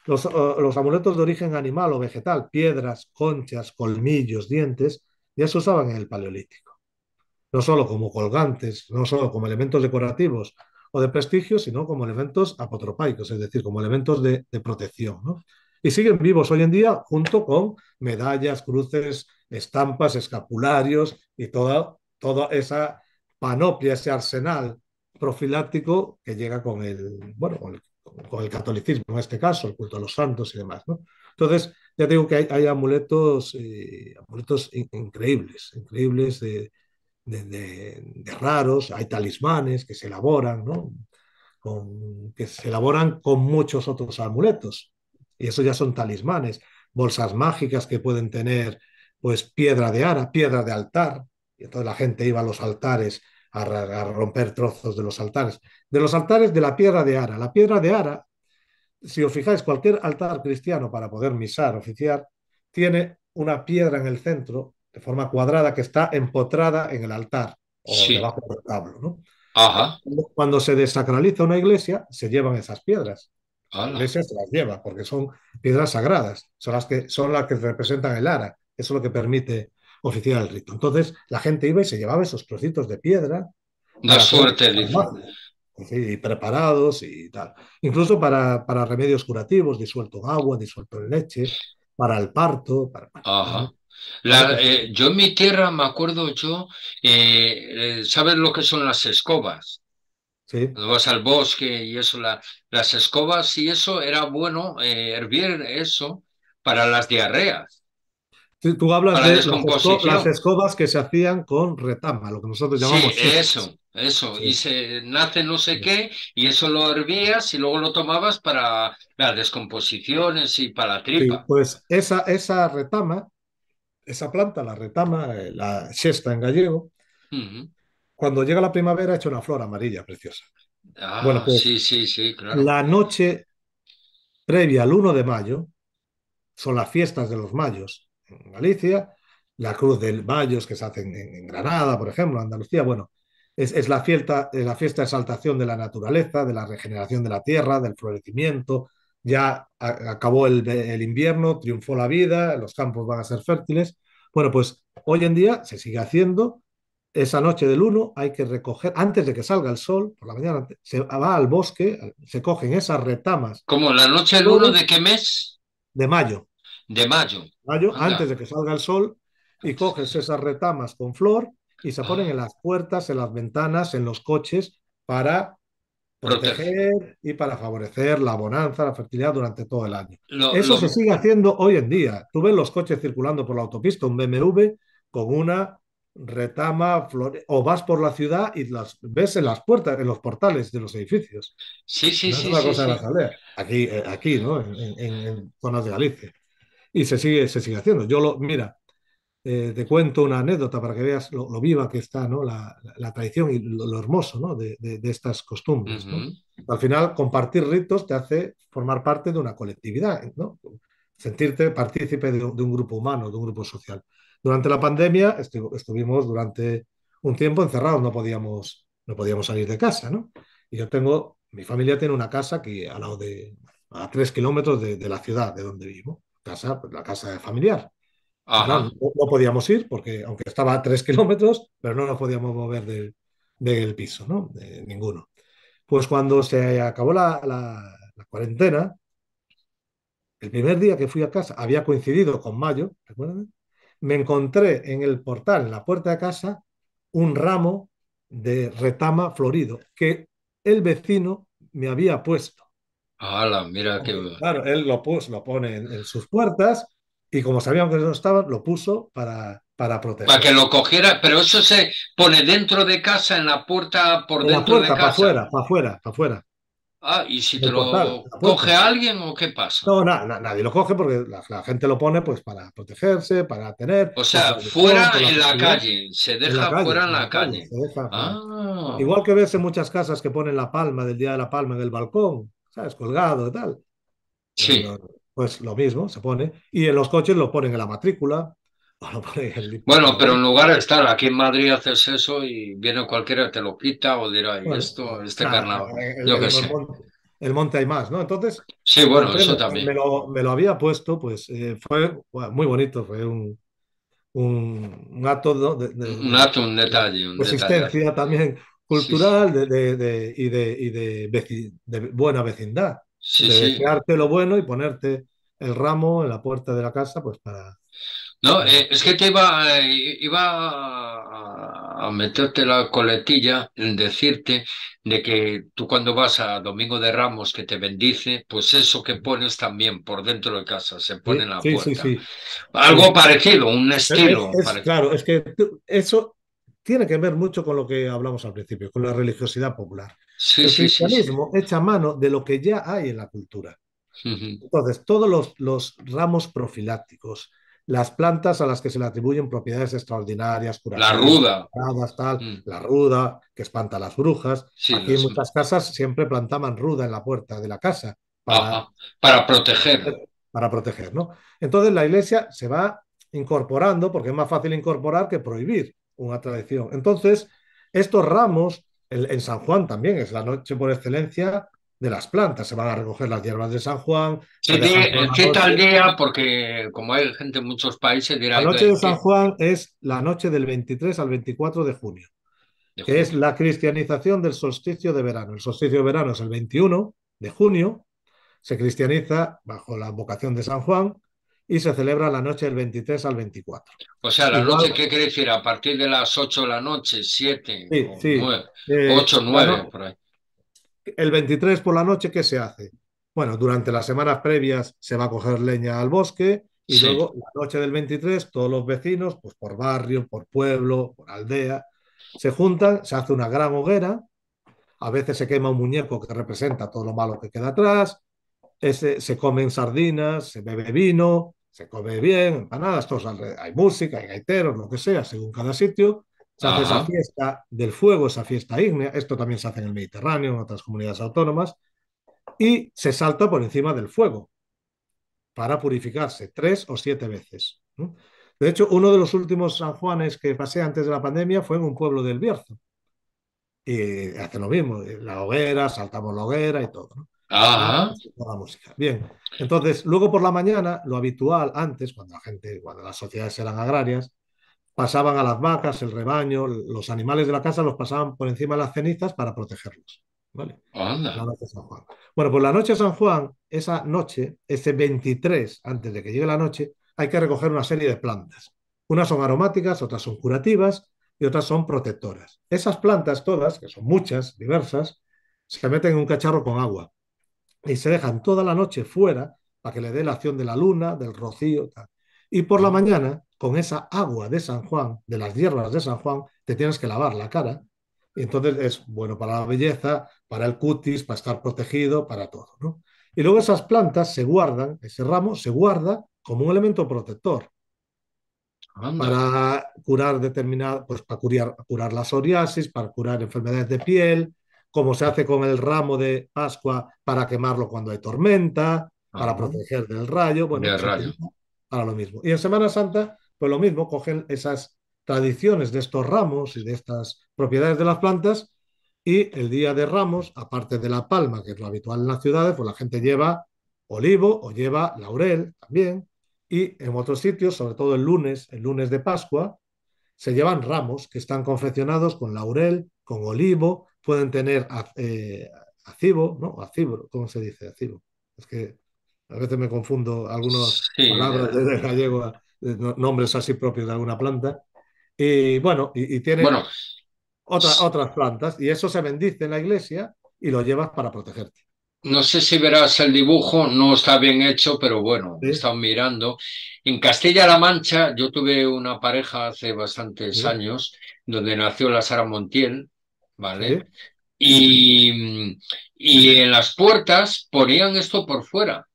Los amuletos de origen animal o vegetal, piedras, conchas, colmillos, dientes, ya se usaban en el Paleolítico. No solo como colgantes, no solo como elementos decorativos o de prestigio, sino como elementos apotropaicos, es decir, como elementos de protección, ¿no? Y siguen vivos hoy en día junto con medallas, cruces, estampas, escapularios y toda esa panoplia, ese arsenal profiláctico que llega bueno, con el catolicismo, en este caso, el culto a los santos y demás, ¿no? Entonces, ya digo que hay amuletos, amuletos increíbles, increíbles de raros, hay talismanes que se elaboran, ¿no? Que se elaboran con muchos otros amuletos. Y eso ya son talismanes, bolsas mágicas que pueden tener pues piedra de ara, piedra de altar. Y entonces la gente iba a los altares a romper trozos de los altares de la piedra de Ara. La piedra de Ara, si os fijáis, cualquier altar cristiano para poder misar, oficiar, tiene una piedra en el centro de forma cuadrada que está empotrada en el altar o Sí. debajo del retablo, ¿no? Ajá. Cuando se desacraliza una iglesia, se llevan esas piedras. La Hala. iglesia se las lleva porque son piedras sagradas, son las que representan el ara. Eso es lo que permite oficiar el rito. Entonces, la gente iba y se llevaba esos trocitos de piedra Da para hacer suerte, dice. y preparados y tal. Incluso para remedios curativos, disuelto en agua, disuelto en leche, para el parto, Ajá. ¿vale? Pues, Yo en mi tierra me acuerdo yo, ¿sabes lo que son las escobas? sí. Cuando vas al bosque y eso, las escobas y eso era bueno hervir eso para las diarreas, Tú hablas para la de las descomposición. escobas que se hacían con retama, lo que nosotros Sí, llamamos shestas. eso. Y Sí. se nace no sé qué, y eso lo hervías y luego lo tomabas para las descomposiciones y para la Sí, tripa. pues esa retama, esa planta, la retama, la xesta en gallego, Ujú. cuando llega la primavera echa una flor amarilla preciosa. Bueno, Ah, pues sí, claro. la noche previa al 1 de mayo son las fiestas de los mayos en Galicia, la Cruz del Mayos que se hace en Granada, por ejemplo, Andalucía. Bueno, es la fiesta de exaltación de la naturaleza, de la regeneración de la tierra, del florecimiento. Ya acabó el invierno, triunfó la vida, los campos van a ser fértiles. Bueno, pues hoy en día se sigue haciendo. Esa noche del 1 hay que recoger, antes de que salga el sol, por la mañana, se va al bosque, se cogen esas retamas, ¿Cómo la noche del uno flores de qué mes? de mayo, De mayo. antes Anda. de que salga el sol, y coges esas retamas con flor y se ponen en Ah, las puertas, en las ventanas, en los coches para protege. proteger y para favorecer la bonanza, la fertilidad durante todo el año. Lo, Eso se lo, sigue haciendo hoy en día. Tú ves los coches circulando por la autopista, un BMW con una retama, o vas por la ciudad y las ves en las puertas, en los portales de los edificios. No es una cosa de las sí. aldeas. Aquí, ¿no? En zonas de Galicia. Y se sigue haciendo. Mira, te cuento una anécdota para que veas lo viva que está, ¿no? La tradición y lo hermoso, ¿no? de estas costumbres, ¿no? Ujú. Al final, compartir ritos te hace formar parte de una colectividad, ¿no? Sentirte partícipe de un grupo humano, de un grupo social. Durante la pandemia estuvimos durante un tiempo encerrados, no podíamos salir de casa, ¿no? Y mi familia tiene una casa aquí al lado a 3 kilómetros de la ciudad de donde vivo, pues, la casa familiar. Y claro, Ajá. no podíamos ir porque, aunque estaba a 3 kilómetros, pero no nos podíamos mover del piso, ¿no? De ninguno. Pues cuando se acabó la cuarentena, el primer día que fui a casa, había coincidido con mayo, ¿recuerdan? Me encontré en el portal, en la puerta de casa, un ramo de retama florido que el vecino me había puesto. Hala, mira que. Claro, él lo pone en sus puertas y como sabíamos que no estaban, lo puso para Para que proteger. lo cogiera, pero eso se pone dentro de casa, en la puerta por En la dentro de puerta, para casa. afuera, para afuera, para afuera, Ah, ¿y si te del portal, lo la coge puerta. alguien o qué pasa? No, nadie lo coge porque la gente lo pone pues para protegerse, para tener, O por sea, tradición, por fuera la en la festividad, calle, se en la deja calle, fuera en en la la calle, calle. se deja fuera. Ah, Igual que ves en muchas casas que ponen la palma del Día de la Palma en el balcón, ¿sabes? Colgado y tal. Pues, sí. pues lo mismo, se pone. Y en los coches lo ponen en la matrícula, o lo ponen en el Bueno, pero en parabrisas. lugar de estar aquí en Madrid haces eso y viene cualquiera, te lo quita o dirá, ¿y Bueno, esto, este nada, carnaval? Yo qué sé. el monte hay más, ¿no? Entonces Sí, me bueno, encontré, eso me también. lo, me lo había puesto, pues fue bueno, muy bonito, fue un acto, ¿no? Un acto, un detalle, un detalle. existencia también Sí. cultural de buena vecindad, de Sí. desearte lo bueno y ponerte el ramo en la puerta de la casa, pues para... No, para... es que iba a meterte la coletilla en decirte de que tú cuando vas a Domingo de Ramos que te bendice, pues eso que pones también por dentro de casa, se pone en Sí, la sí, sí, puerta. sí. Algo Sí. parecido, un estilo parecido. Claro, es que eso tiene que ver mucho con lo que hablamos al principio, con la religiosidad popular. El Sí. cristianismo echa mano de lo que ya hay en la cultura. Ujú. Entonces, todos los ramos profilácticos, las plantas a las que se le atribuyen propiedades extraordinarias, La curativas, ruda. tal, Mm. la ruda, que espanta a las brujas. Sí, Aquí en muchas casas siempre plantaban ruda en la puerta de la casa para, ajá, para proteger. para proteger, ¿no? Entonces la iglesia se va incorporando, porque es más fácil incorporar que prohibir una tradición. Entonces, estos ramos, en San Juan también es la noche por excelencia de las plantas. Se van a recoger las hierbas de San Juan, se Sí, dejan toda la cita el noche. día porque como hay gente en muchos países La dirá noche de San que Juan es la noche del 23 al 24 de junio, de que es junio. la cristianización del solsticio de verano. El solsticio de verano es el 21 de junio, se cristianiza bajo la vocación de San Juan y se celebra la noche del 23 al 24. O sea, la Igual, noche, ¿qué quiere decir? A partir de las 8 de la noche, 7 sí, o sí. 9, 8, La 9, no- por ahí. el 23 por la noche, ¿qué se hace? Bueno, durante las semanas previas se va a coger leña al bosque y Sí. luego la noche del 23 todos los vecinos, pues por barrio, por pueblo, por aldea, se juntan, se hace una gran hoguera, a veces se quema un muñeco que representa todo lo malo que queda atrás, se comen sardinas, se bebe vino, se come bien, empanadas, todos hay música, hay gaiteros, lo que sea, según cada sitio. Se hace esa Ajá, fiesta del fuego, esa fiesta ígnea. Esto también se hace en el Mediterráneo, en otras comunidades autónomas. Y se salta por encima del fuego para purificarse 3 o 7 veces. ¿No? De hecho, uno de los últimos San Juanes que pasé antes de la pandemia fue en un pueblo del Bierzo. Y hacen lo mismo, la hoguera, saltamos la hoguera y todo, ¿no? Y ajá, toda la música. Bien, entonces luego por la mañana, lo habitual antes, cuando las sociedades eran agrarias, pasaban a las vacas, el rebaño, los animales de la casa los pasaban por encima de las cenizas para protegerlos. ¿Vale? La anda. noche de San Juan. Bueno, pues la noche de San Juan, esa noche, ese 23, antes de que llegue la noche, hay que recoger una serie de plantas. Unas son aromáticas, otras son curativas y otras son protectoras. Esas plantas todas, que son muchas, diversas, se meten en un cacharro con agua y se dejan toda la noche fuera para que le dé la acción de la luna, del rocío, tal. Y por la mañana, con esa agua de San Juan, de las hierbas de San Juan, te tienes que lavar la cara. Y entonces es bueno para la belleza, para el cutis, para estar protegido, para todo, ¿no? Y luego esas plantas se guardan, ese ramo se guarda como un elemento protector Anda. para curar determinadas, pues para curar la psoriasis, para curar enfermedades de piel, como se hace con el ramo de Pascua para quemarlo cuando hay tormenta, para Ajá, proteger del rayo, bueno, de se rayo. utiliza para lo mismo. Y en Semana Santa, pues lo mismo, cogen esas tradiciones de estos ramos y de estas propiedades de las plantas y el día de Ramos, aparte de la palma, que es lo habitual en las ciudades, pues la gente lleva olivo o lleva laurel también. Y en otros sitios, sobre todo el lunes de Pascua, se llevan ramos que están confeccionados con laurel, con olivo, pueden tener acibo, ¿no? Acibro, ¿cómo se dice? Acibo. Es que a veces me confundo algunas Sí, palabras de gallego, nombres así propios de alguna planta. Y bueno, y tienen bueno, otras plantas, y eso se bendice en la iglesia y lo llevas para protegerte. no sé si verás el dibujo, no está bien hecho, pero bueno, he Sí, estado mirando. En Castilla-La Mancha, yo tuve una pareja hace bastantes sí, años, donde nació la Sara Montiel, ¿vale? sí, Y en las puertas ponían esto por fuera.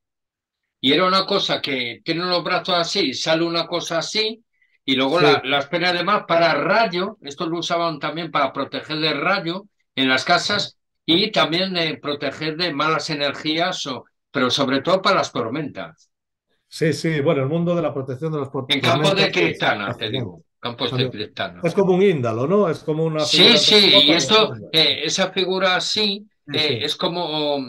Y era una cosa que tiene los brazos así, sale una cosa así, y luego sí. las penas además para rayo, esto lo usaban también para proteger del rayo en las casas y también proteger de malas energías, pero sobre todo para las tormentas. Sí, sí, bueno, el mundo de la protección de las En campos de tormentas es criptana, te fascinante. digo, campos de También. criptana. Es como un índalo, ¿no? Es como una Sí, figura sí, y antropomorfa de un esto, índalo. esa figura así, Sí, sí, es como,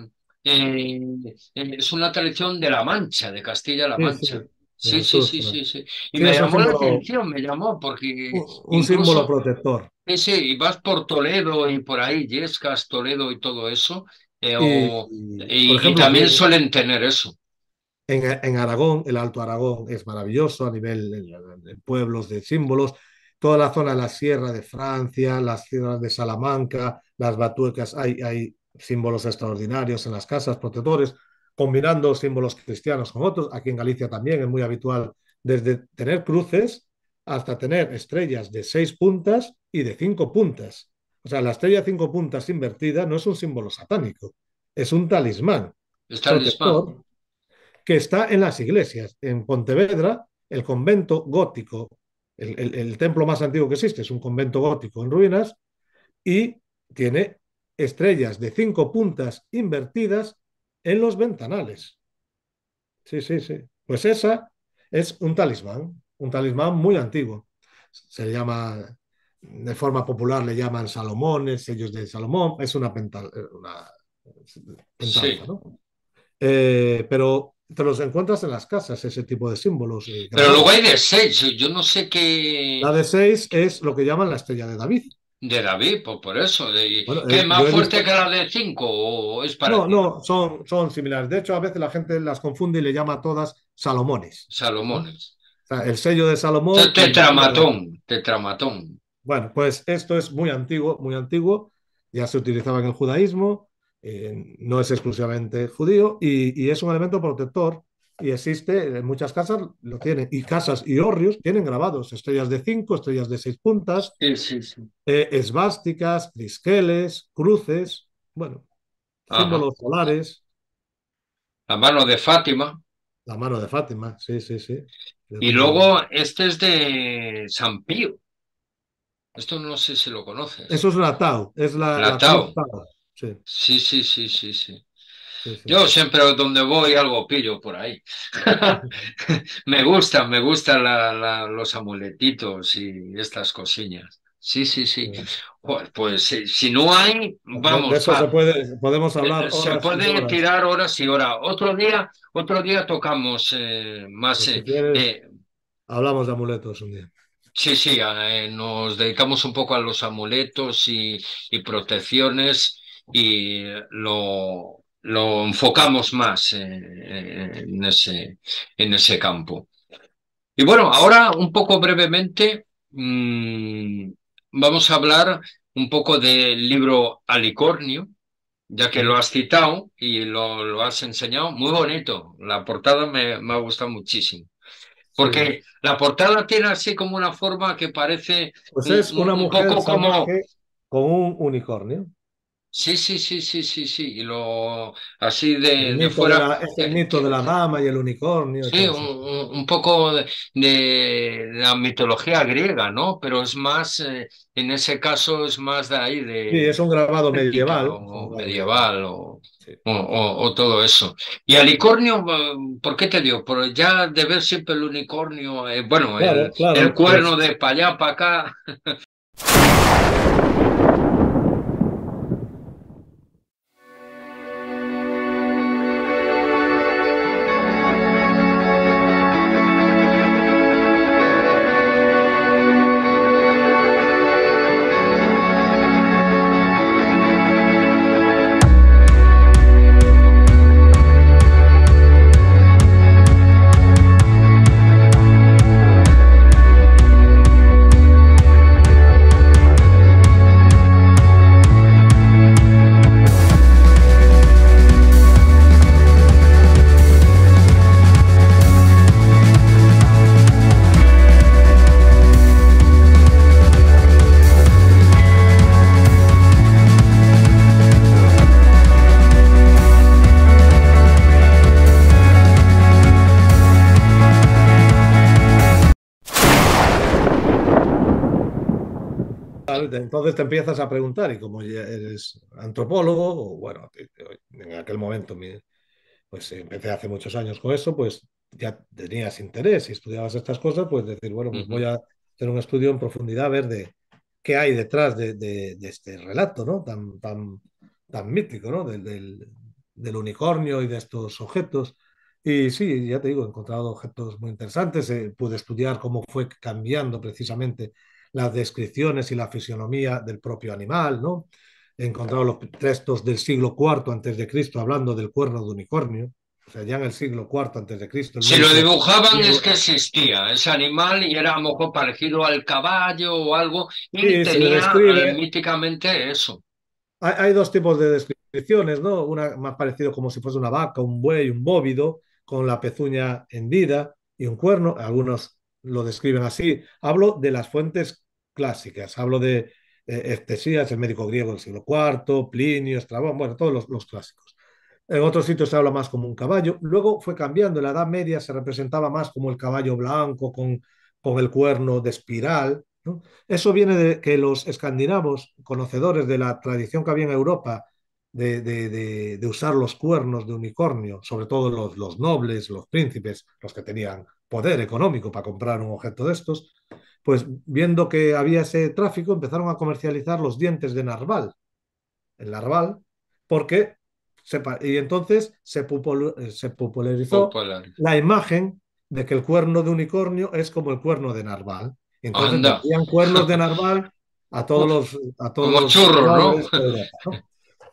es una tradición de La Mancha, de Castilla-La sí, sí, Mancha. Sí, del sí, sur. sí, sí, sí. Y Sí, me es un llamó la símbolo, atención, me llamó, porque un símbolo incluso, protector. sí, sí, y vas por Toledo y por ahí, Yescas, Toledo y todo eso, Por y ejemplo, aquí también suelen tener eso. en Aragón, el Alto Aragón es maravilloso a nivel de pueblos, de símbolos. Toda la zona de la Sierra de Francia, las sierras de Salamanca, las Batuecas, hay símbolos extraordinarios en las casas, protectores, combinando símbolos cristianos con otros. Aquí en Galicia también es muy habitual desde tener cruces hasta tener estrellas de 6 puntas y de 5 puntas. O sea, la estrella de 5 puntas invertida no es un símbolo satánico, es un talismán Está el talismán. protector que está en las iglesias. En Pontevedra el convento gótico, el templo más antiguo que existe, es un convento gótico en ruinas y tiene estrellas de 5 puntas invertidas en los ventanales. Sí, sí, sí. Pues esa es un talismán muy antiguo. Se le llama, de forma popular le llaman Salomones, sellos de Salomón, es una pentalza, Sí. ¿no? Pero te los encuentras en las casas, ese tipo de símbolos Pero luego grabados. hay de 6. Yo no sé qué La de 6 es lo que llaman la estrella de David. de David, por eso. Bueno, ¿Qué es más yo he fuerte visto. que la de 5 o es No, parecida? no, son similares. De hecho, a veces la gente las confunde y le llama a todas Salomones, ¿no? O Salomones. sea, el sello de Salomón y la estrella de David. Tetramatón, tetramatón. Bueno, pues esto es muy antiguo, ya se utilizaba en el judaísmo, no es exclusivamente judío y es un elemento protector y existe en muchas casas, lo tienen, y casas y hórreos tienen grabados estrellas de 5, estrellas de 6 puntas, Sí, sí, sí. esvásticas, trisqueles, cruces, bueno, Ajá. símbolos solares, La mano de Fátima. la mano de Fátima, sí, sí, sí, es Y muy... luego este es de San Pío. Esto no sé si lo conoces. Eso es la Tau, es La la cruz Tao. Tau, sí, Sí, sí, sí, sí, sí. sí, sí. Yo siempre donde voy algo pillo por ahí. Me gustan los amuletitos y estas cosillas. Sí, sí, sí. Pues si no hay, De vamos, eso podemos hablar se horas y puede horas. tirar horas y horas. Otro día tocamos más. Pues si quieres, hablamos de amuletos un día. Sí, sí, nos dedicamos un poco a los amuletos y protecciones y lo enfocamos más en ese campo. Y bueno, ahora un poco brevemente vamos a hablar un poco del libro Alicornio, ya que lo Mm. has citado y lo has enseñado. Muy bonito, la portada me ha gustado muchísimo. Sí. Porque la portada tiene así como una forma que parece Pues es una un mujer poco como... salvaje con un unicornio. Sí, sí, sí, sí, sí, sí. Y lo así de fuera. Es el mito de la dama y el unicornio y Sí, todas esas. un poco de la mitología griega, ¿no? Pero es más, en ese caso es más de ahí, Sí, de es un grabado céltica medieval. Es un o grabado medieval. medieval Sí. o todo eso. Y Alicornio, ¿por qué te digo? Por ya de ver siempre el unicornio, bueno, Claro, el claro, cuerno pues de para allá, para acá. entonces te empiezas a preguntar, y como ya eres antropólogo, o bueno, en aquel momento pues empecé hace muchos años con eso, pues ya tenías interés y estudiabas estas cosas, pues decir, bueno, pues voy Ujú. a hacer un estudio en profundidad, a ver de qué hay detrás de este relato, ¿no? Tan mítico, ¿no? Del unicornio y de estos objetos. Y sí, ya te digo, he encontrado objetos muy interesantes, pude estudiar cómo fue cambiando precisamente las descripciones y la fisionomía del propio animal, ¿no? He encontrado los textos del siglo IV antes de Cristo hablando del cuerno de unicornio. O sea, ya en el siglo IV antes de Cristo, el Si lo médico dibujaban es griego. que existía ese animal y era a lo mejor parecido al caballo o algo y Sí, se le tenía describe. míticamente eso. Hay dos tipos de descripciones, ¿no? Una más parecido como si fuese una vaca, un buey, un bóvido, con la pezuña hendida y un cuerno. Algunos lo describen así. Hablo de las fuentes clásicas. Hablo de Ctesías, el médico griego del siglo IV, Plinio, Estrabón, bueno, todos los clásicos. En otros sitios se habla más como un caballo. Luego fue cambiando. En la Edad Media se representaba más como el caballo blanco con el cuerno de espiral, ¿no? Eso viene de que los escandinavos, conocedores de la tradición que había en Europa de usar los cuernos de unicornio, sobre todo los nobles, los príncipes, los que tenían poder económico para comprar un objeto de estos, pues viendo que había ese tráfico, empezaron a comercializar los dientes de narval, el narval, porque y entonces se popularizó Popular. la imagen de que el cuerno de unicornio es como el cuerno de narval. Y entonces Anda. vendían cuernos de narval Uf, a todos como los churros, ¿no? nobles de Europa, ¿no?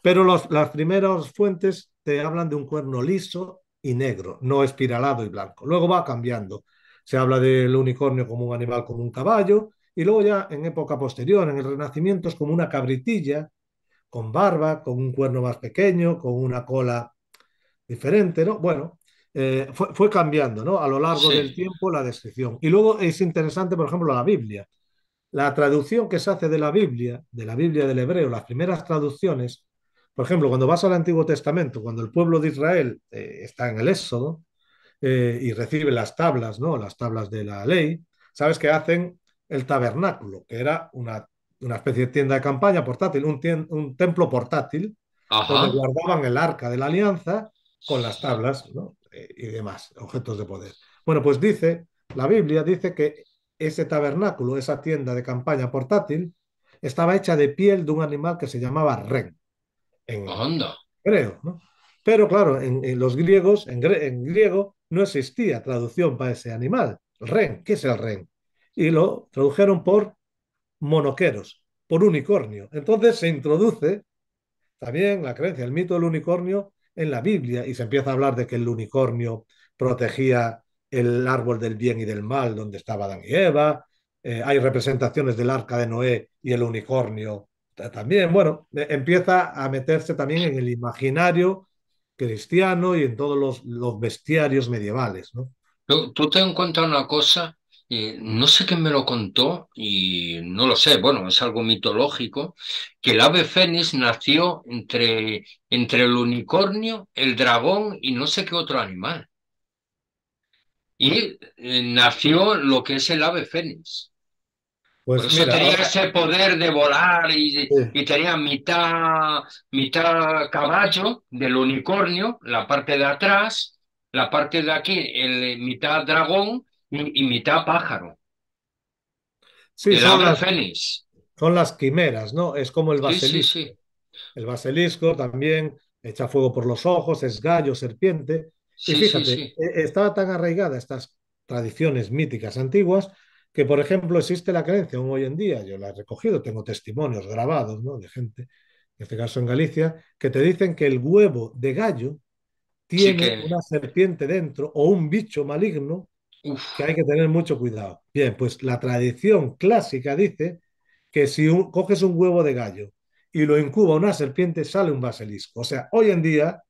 Pero las primeras fuentes te hablan de un cuerno liso y negro, no espiralado y blanco. Luego va cambiando. Se habla del unicornio como un animal, como un caballo, y luego ya en época posterior, en el Renacimiento, es como una cabritilla con barba, con un cuerno más pequeño, con una cola diferente, ¿no? Bueno, fue cambiando, ¿no? A lo largo del Sí. tiempo la descripción. Y luego es interesante, por ejemplo, la Biblia. La traducción que se hace de la Biblia del hebreo, las primeras traducciones, por ejemplo, cuando vas al Antiguo Testamento, cuando el pueblo de Israel está en el Éxodo y recibe las tablas, ¿no? Las tablas de la ley, sabes que hacen el tabernáculo, que era una especie de tienda de campaña portátil, un templo portátil, donde Ajá. guardaban el arca de la alianza con las tablas, ¿no? Y demás, objetos de poder. Bueno, pues la Biblia dice que ese tabernáculo, esa tienda de campaña portátil, estaba hecha de piel de un animal que se llamaba ren, en Anda. hebreo, ¿no? Pero claro, en los griegos, en griego, no existía traducción para ese animal. Ren, ¿qué es el ren? Y lo tradujeron por monoqueros, por unicornio. Entonces se introduce también la creencia, el mito del unicornio en la Biblia y se empieza a hablar de que el unicornio protegía el árbol del bien y del mal donde estaba Adán y Eva. Hay representaciones del arca de Noé y el unicornio también. Bueno, empieza a meterse también en el imaginario cristiano y en todos los bestiarios medievales, ¿no? Tú ten en cuenta una cosa, no sé quién me lo contó y no lo sé, bueno, es algo mitológico, que el ave fénix nació entre el unicornio, el dragón y no sé qué otro animal. Y nació lo que es el ave fénix. Por Pues eso mira, tenía ese poder de volar sí, y tenía mitad caballo del unicornio, la parte de atrás, la parte de aquí, mitad dragón y mitad pájaro. sí, El ave fénix. son las quimeras, ¿no? Es como el Sí, sí, basilisco. sí. El basilisco también echa fuego por los ojos, es gallo, serpiente. Y Sí, sí, fíjate, sí. estaba tan arraigada estas tradiciones míticas antiguas que, por ejemplo, existe la creencia aún hoy en día, yo la he recogido, tengo testimonios grabados, ¿no? De gente, en este caso en Galicia, que te dicen que el huevo de gallo Sí tiene que. una serpiente dentro o un bicho maligno que Uf. hay que tener mucho cuidado. Bien, pues la tradición clásica dice que si coges un huevo de gallo y lo incuba una serpiente, sale un basilisco. O sea, hoy en día,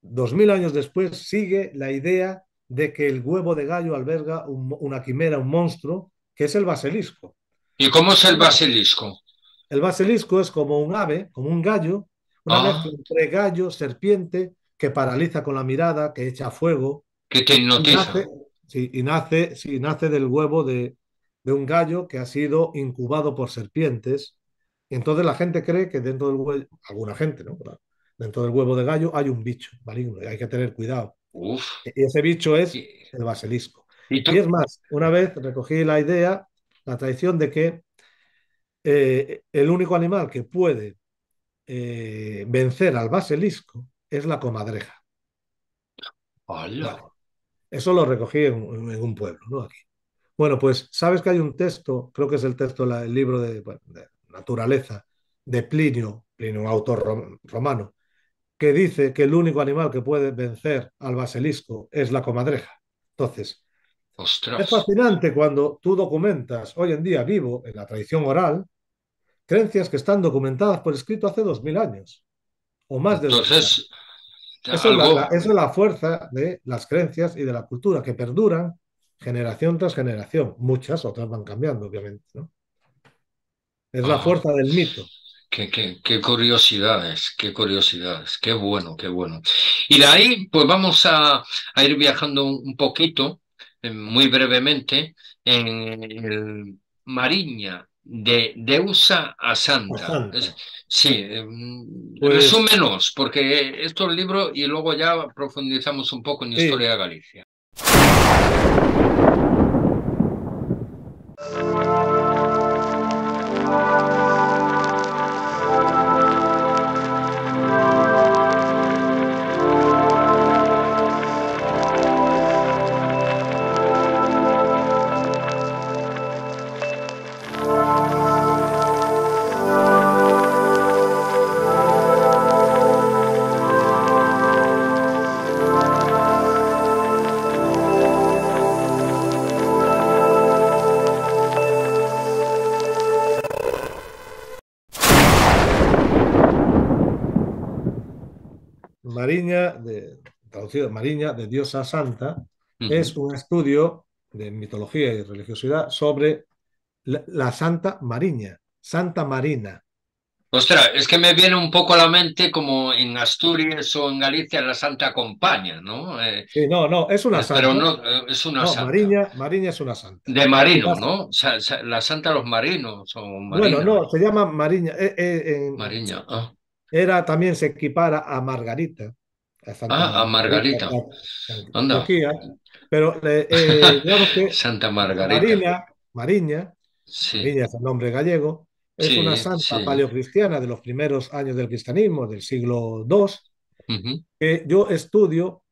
2000 años después, sigue la idea de que el huevo de gallo alberga una quimera, un monstruo, que es el basilisco. ¿Y cómo es Es el más, basilisco? el basilisco es como un ave, como un gallo, una mezcla Ah, entre gallo, serpiente, que paraliza con la mirada, que echa fuego, que te y nace, hipnotiza. sí, nace del huevo de un gallo que ha sido incubado por serpientes. Y entonces la gente cree que dentro del huevo, alguna gente, ¿no? Claro, dentro del huevo de gallo hay un bicho maligno y hay que tener cuidado. Uf. Y ese bicho es ¿Y, el basilisco. y Y tú? es más, una vez recogí la idea, la tradición de que el único animal que puede vencer al basilisco es la comadreja. Hola. Vale. Eso lo recogí en un pueblo, ¿no? Aquí. Bueno, pues sabes que hay un texto, creo que es el texto, el libro bueno, de naturaleza de Plinio, Plinio, un autor romano, que dice que el único animal que puede vencer al basilisco es la comadreja. Entonces, es Ostras. fascinante cuando tú documentas hoy en día vivo en la tradición oral creencias que están documentadas por escrito hace 2000 años o más de 2000 años. Entonces, algo. Eso es la fuerza de las creencias y de la cultura que perduran generación tras generación. Muchas otras van cambiando, obviamente, ¿no? Es la Ah, fuerza del mito. qué curiosidades, qué curiosidades, qué bueno, qué bueno. Y de ahí, pues vamos a ir viajando un poquito, muy brevemente, en el Mariña, de Deusa a La Santa. Santa. Sí, Pues resúmenos, porque esto es el libro y luego ya profundizamos un poco en sí, historia de Galicia. Mariña, traducido Mariña, de Diosa Santa, Ujú. es un estudio de mitología y religiosidad sobre la Santa Mariña, Santa Marina. Ostras, es que me viene un poco a la mente como en Asturias o en Galicia la Santa Compaña, ¿no? Sí, no, no, es una Pero santa. no, es una No, santa. Mariña es una santa. De ¿Qué marino, pasa? ¿no? La Santa de los marinos o Bueno, marina. no, se llama Mariña. Mariña. Ah, Era también se equipara a Margarita, a Santa a Margarita Margarita. en Anda. Turquía, pero digamos que Santa Margarita. Marina, Mariña, Sí, Mariña es el nombre gallego, es una sí, santa sí. paleocristiana de los primeros años del cristianismo, del siglo II, Ujú. que yo estudio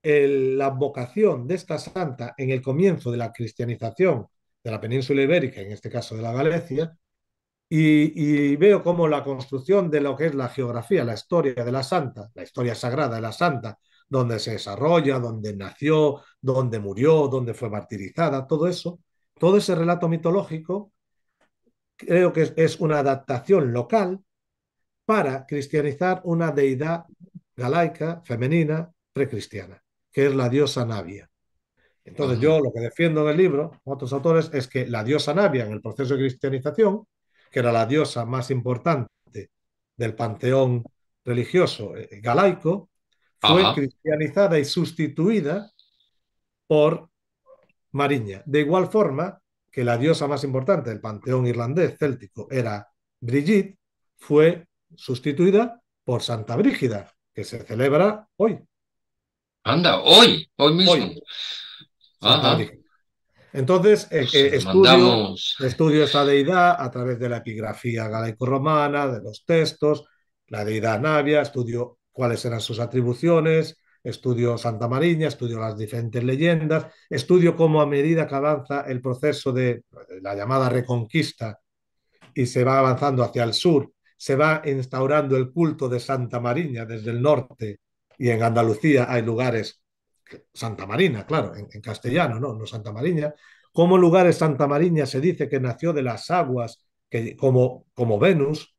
la vocación de esta santa en el comienzo de la cristianización de la península ibérica, en este caso de la Galicia, y veo cómo la construcción de lo que es la geografía, la historia de la santa, la historia sagrada de la santa, donde se desarrolla, donde nació, donde murió, donde fue martirizada, todo eso, todo ese relato mitológico, creo que es una adaptación local para cristianizar una deidad galaica, femenina, precristiana, que es la diosa Navia. Entonces yo Anda. lo que defiendo en el libro, otros autores, es que la diosa Navia en el proceso de cristianización, que era la diosa más importante del panteón religioso galaico, fue Ajá. cristianizada y sustituida por Mariña. De igual forma que la diosa más importante del panteón irlandés céltico era Brigitte, fue sustituida por Santa Brígida, que se celebra hoy. Anda, hoy mismo. Hoy, Santa Ajá. Brígida. Entonces, Pues le estudio, mandamos. estudio esta deidad a través de la epigrafía galaico-romana, de los textos, la deidad Navia, estudio cuáles eran sus atribuciones, estudio Santa Mariña, estudio las diferentes leyendas, estudio cómo a medida que avanza el proceso de la llamada reconquista y se va avanzando hacia el sur, se va instaurando el culto de Santa Mariña desde el norte y en Andalucía hay lugares, Santa Marina, claro, en castellano, ¿no? No Santa Mariña. Como lugares Santa Mariña se dice que nació de las aguas, que, como Venus,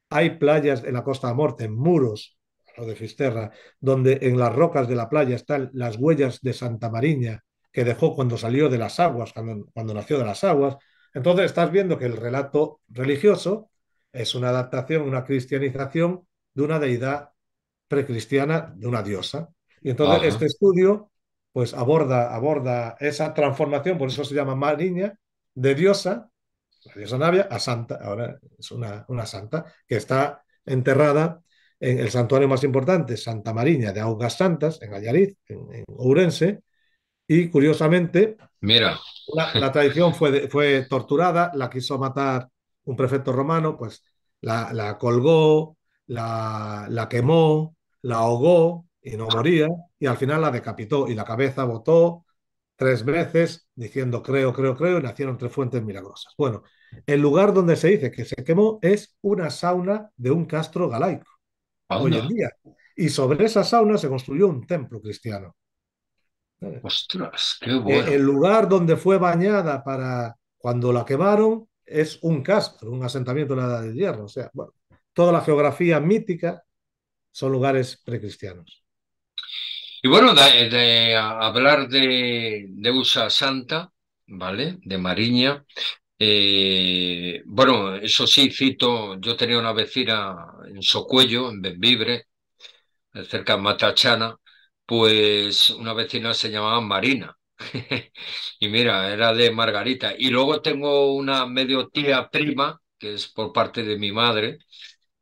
hay playas en la Costa de Morte, en Muros, o de Fisterra, donde en las rocas de la playa están las huellas de Santa Mariña que dejó cuando salió de las aguas, cuando nació de las aguas. Entonces estás viendo que el relato religioso es una adaptación, una cristianización de una deidad precristiana, de una diosa. Y entonces este Ajá. estudio pues aborda esa transformación, por eso se llama Mariña, de diosa, la diosa Navia, a santa. Ahora es una santa que está enterrada en el santuario más importante, Santa Mariña de Augas Santas, en Allariz, en Ourense, y curiosamente Mira. la tradición fue torturada, la quiso matar un prefecto romano, pues la colgó, la quemó, la ahogó y no moría, y al final la decapitó y la cabeza botó 3 veces diciendo creo, creo, creo, y nacieron 3 fuentes milagrosas. Bueno, el lugar donde se dice que se quemó es una sauna de un castro galaico, hoy en Anda. día, y sobre esa sauna se construyó un templo cristiano. Ostras, qué bueno. El lugar donde fue bañada para cuando la quemaron es un castro, un asentamiento de la Edad del Hierro. O sea, bueno, toda la geografía mítica son lugares precristianos. Y bueno, hablar de USA Santa, ¿vale? De Mariña. Bueno, eso sí, cito, yo tenía una vecina en Socuello, en Bembibre, cerca de Matachana, pues una vecina se llamaba Marina. Y mira, era de Margarita. Y luego tengo una medio tía prima, que es por parte de mi madre,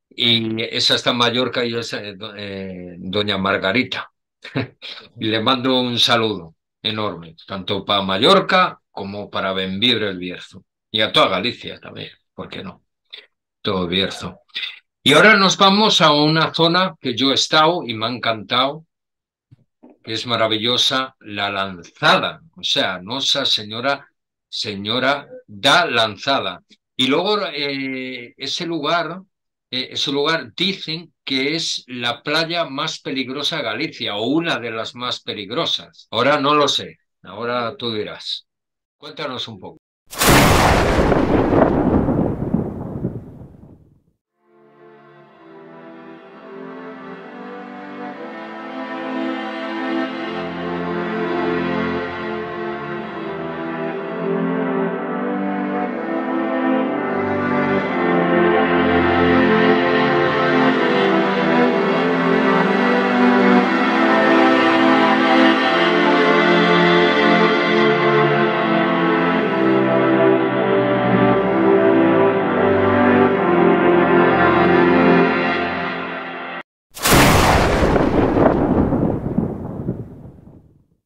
y esa está en Mallorca y es doña Margarita. Y le mando un saludo enorme, tanto para Mallorca como para Bembibre el Bierzo. Y a toda Galicia también, ¿por qué no? Todo Bierzo. Y ahora nos vamos a una zona que yo he estado y me ha encantado, que es maravillosa, La Lanzada. O sea, Nosa Señora, Señora da Lanzada. Y luego ese lugar dicen que es la playa más peligrosa de Galicia o una de las más peligrosas. Ahora no lo sé, ahora tú dirás. Cuéntanos un poco.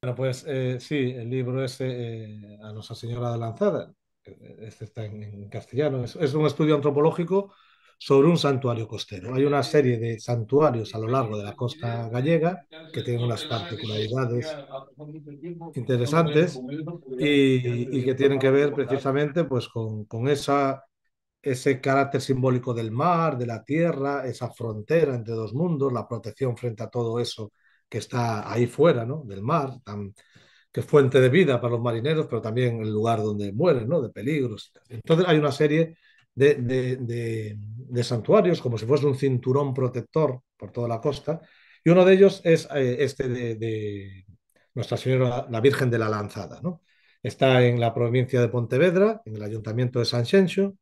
Bueno, pues sí, el libro ese, A Nuestra Señora de Lanzada, este está en castellano, es un estudio antropológico sobre un santuario costero. Hay una serie de santuarios a lo largo de la costa gallega que tienen unas particularidades interesantes y que tienen que ver precisamente pues, con ese carácter simbólico del mar, de la tierra, esa frontera entre dos mundos, la protección frente a todo eso que está ahí fuera, ¿no? Del mar, que es fuente de vida para los marineros, pero también el lugar donde mueren, ¿no? De peligros. Entonces hay una serie de santuarios, como si fuese un cinturón protector por toda la costa, y uno de ellos es este de Nuestra Señora, la Virgen de la Lanzada, ¿no? Está en la provincia de Pontevedra, en el ayuntamiento de Sanxenxo,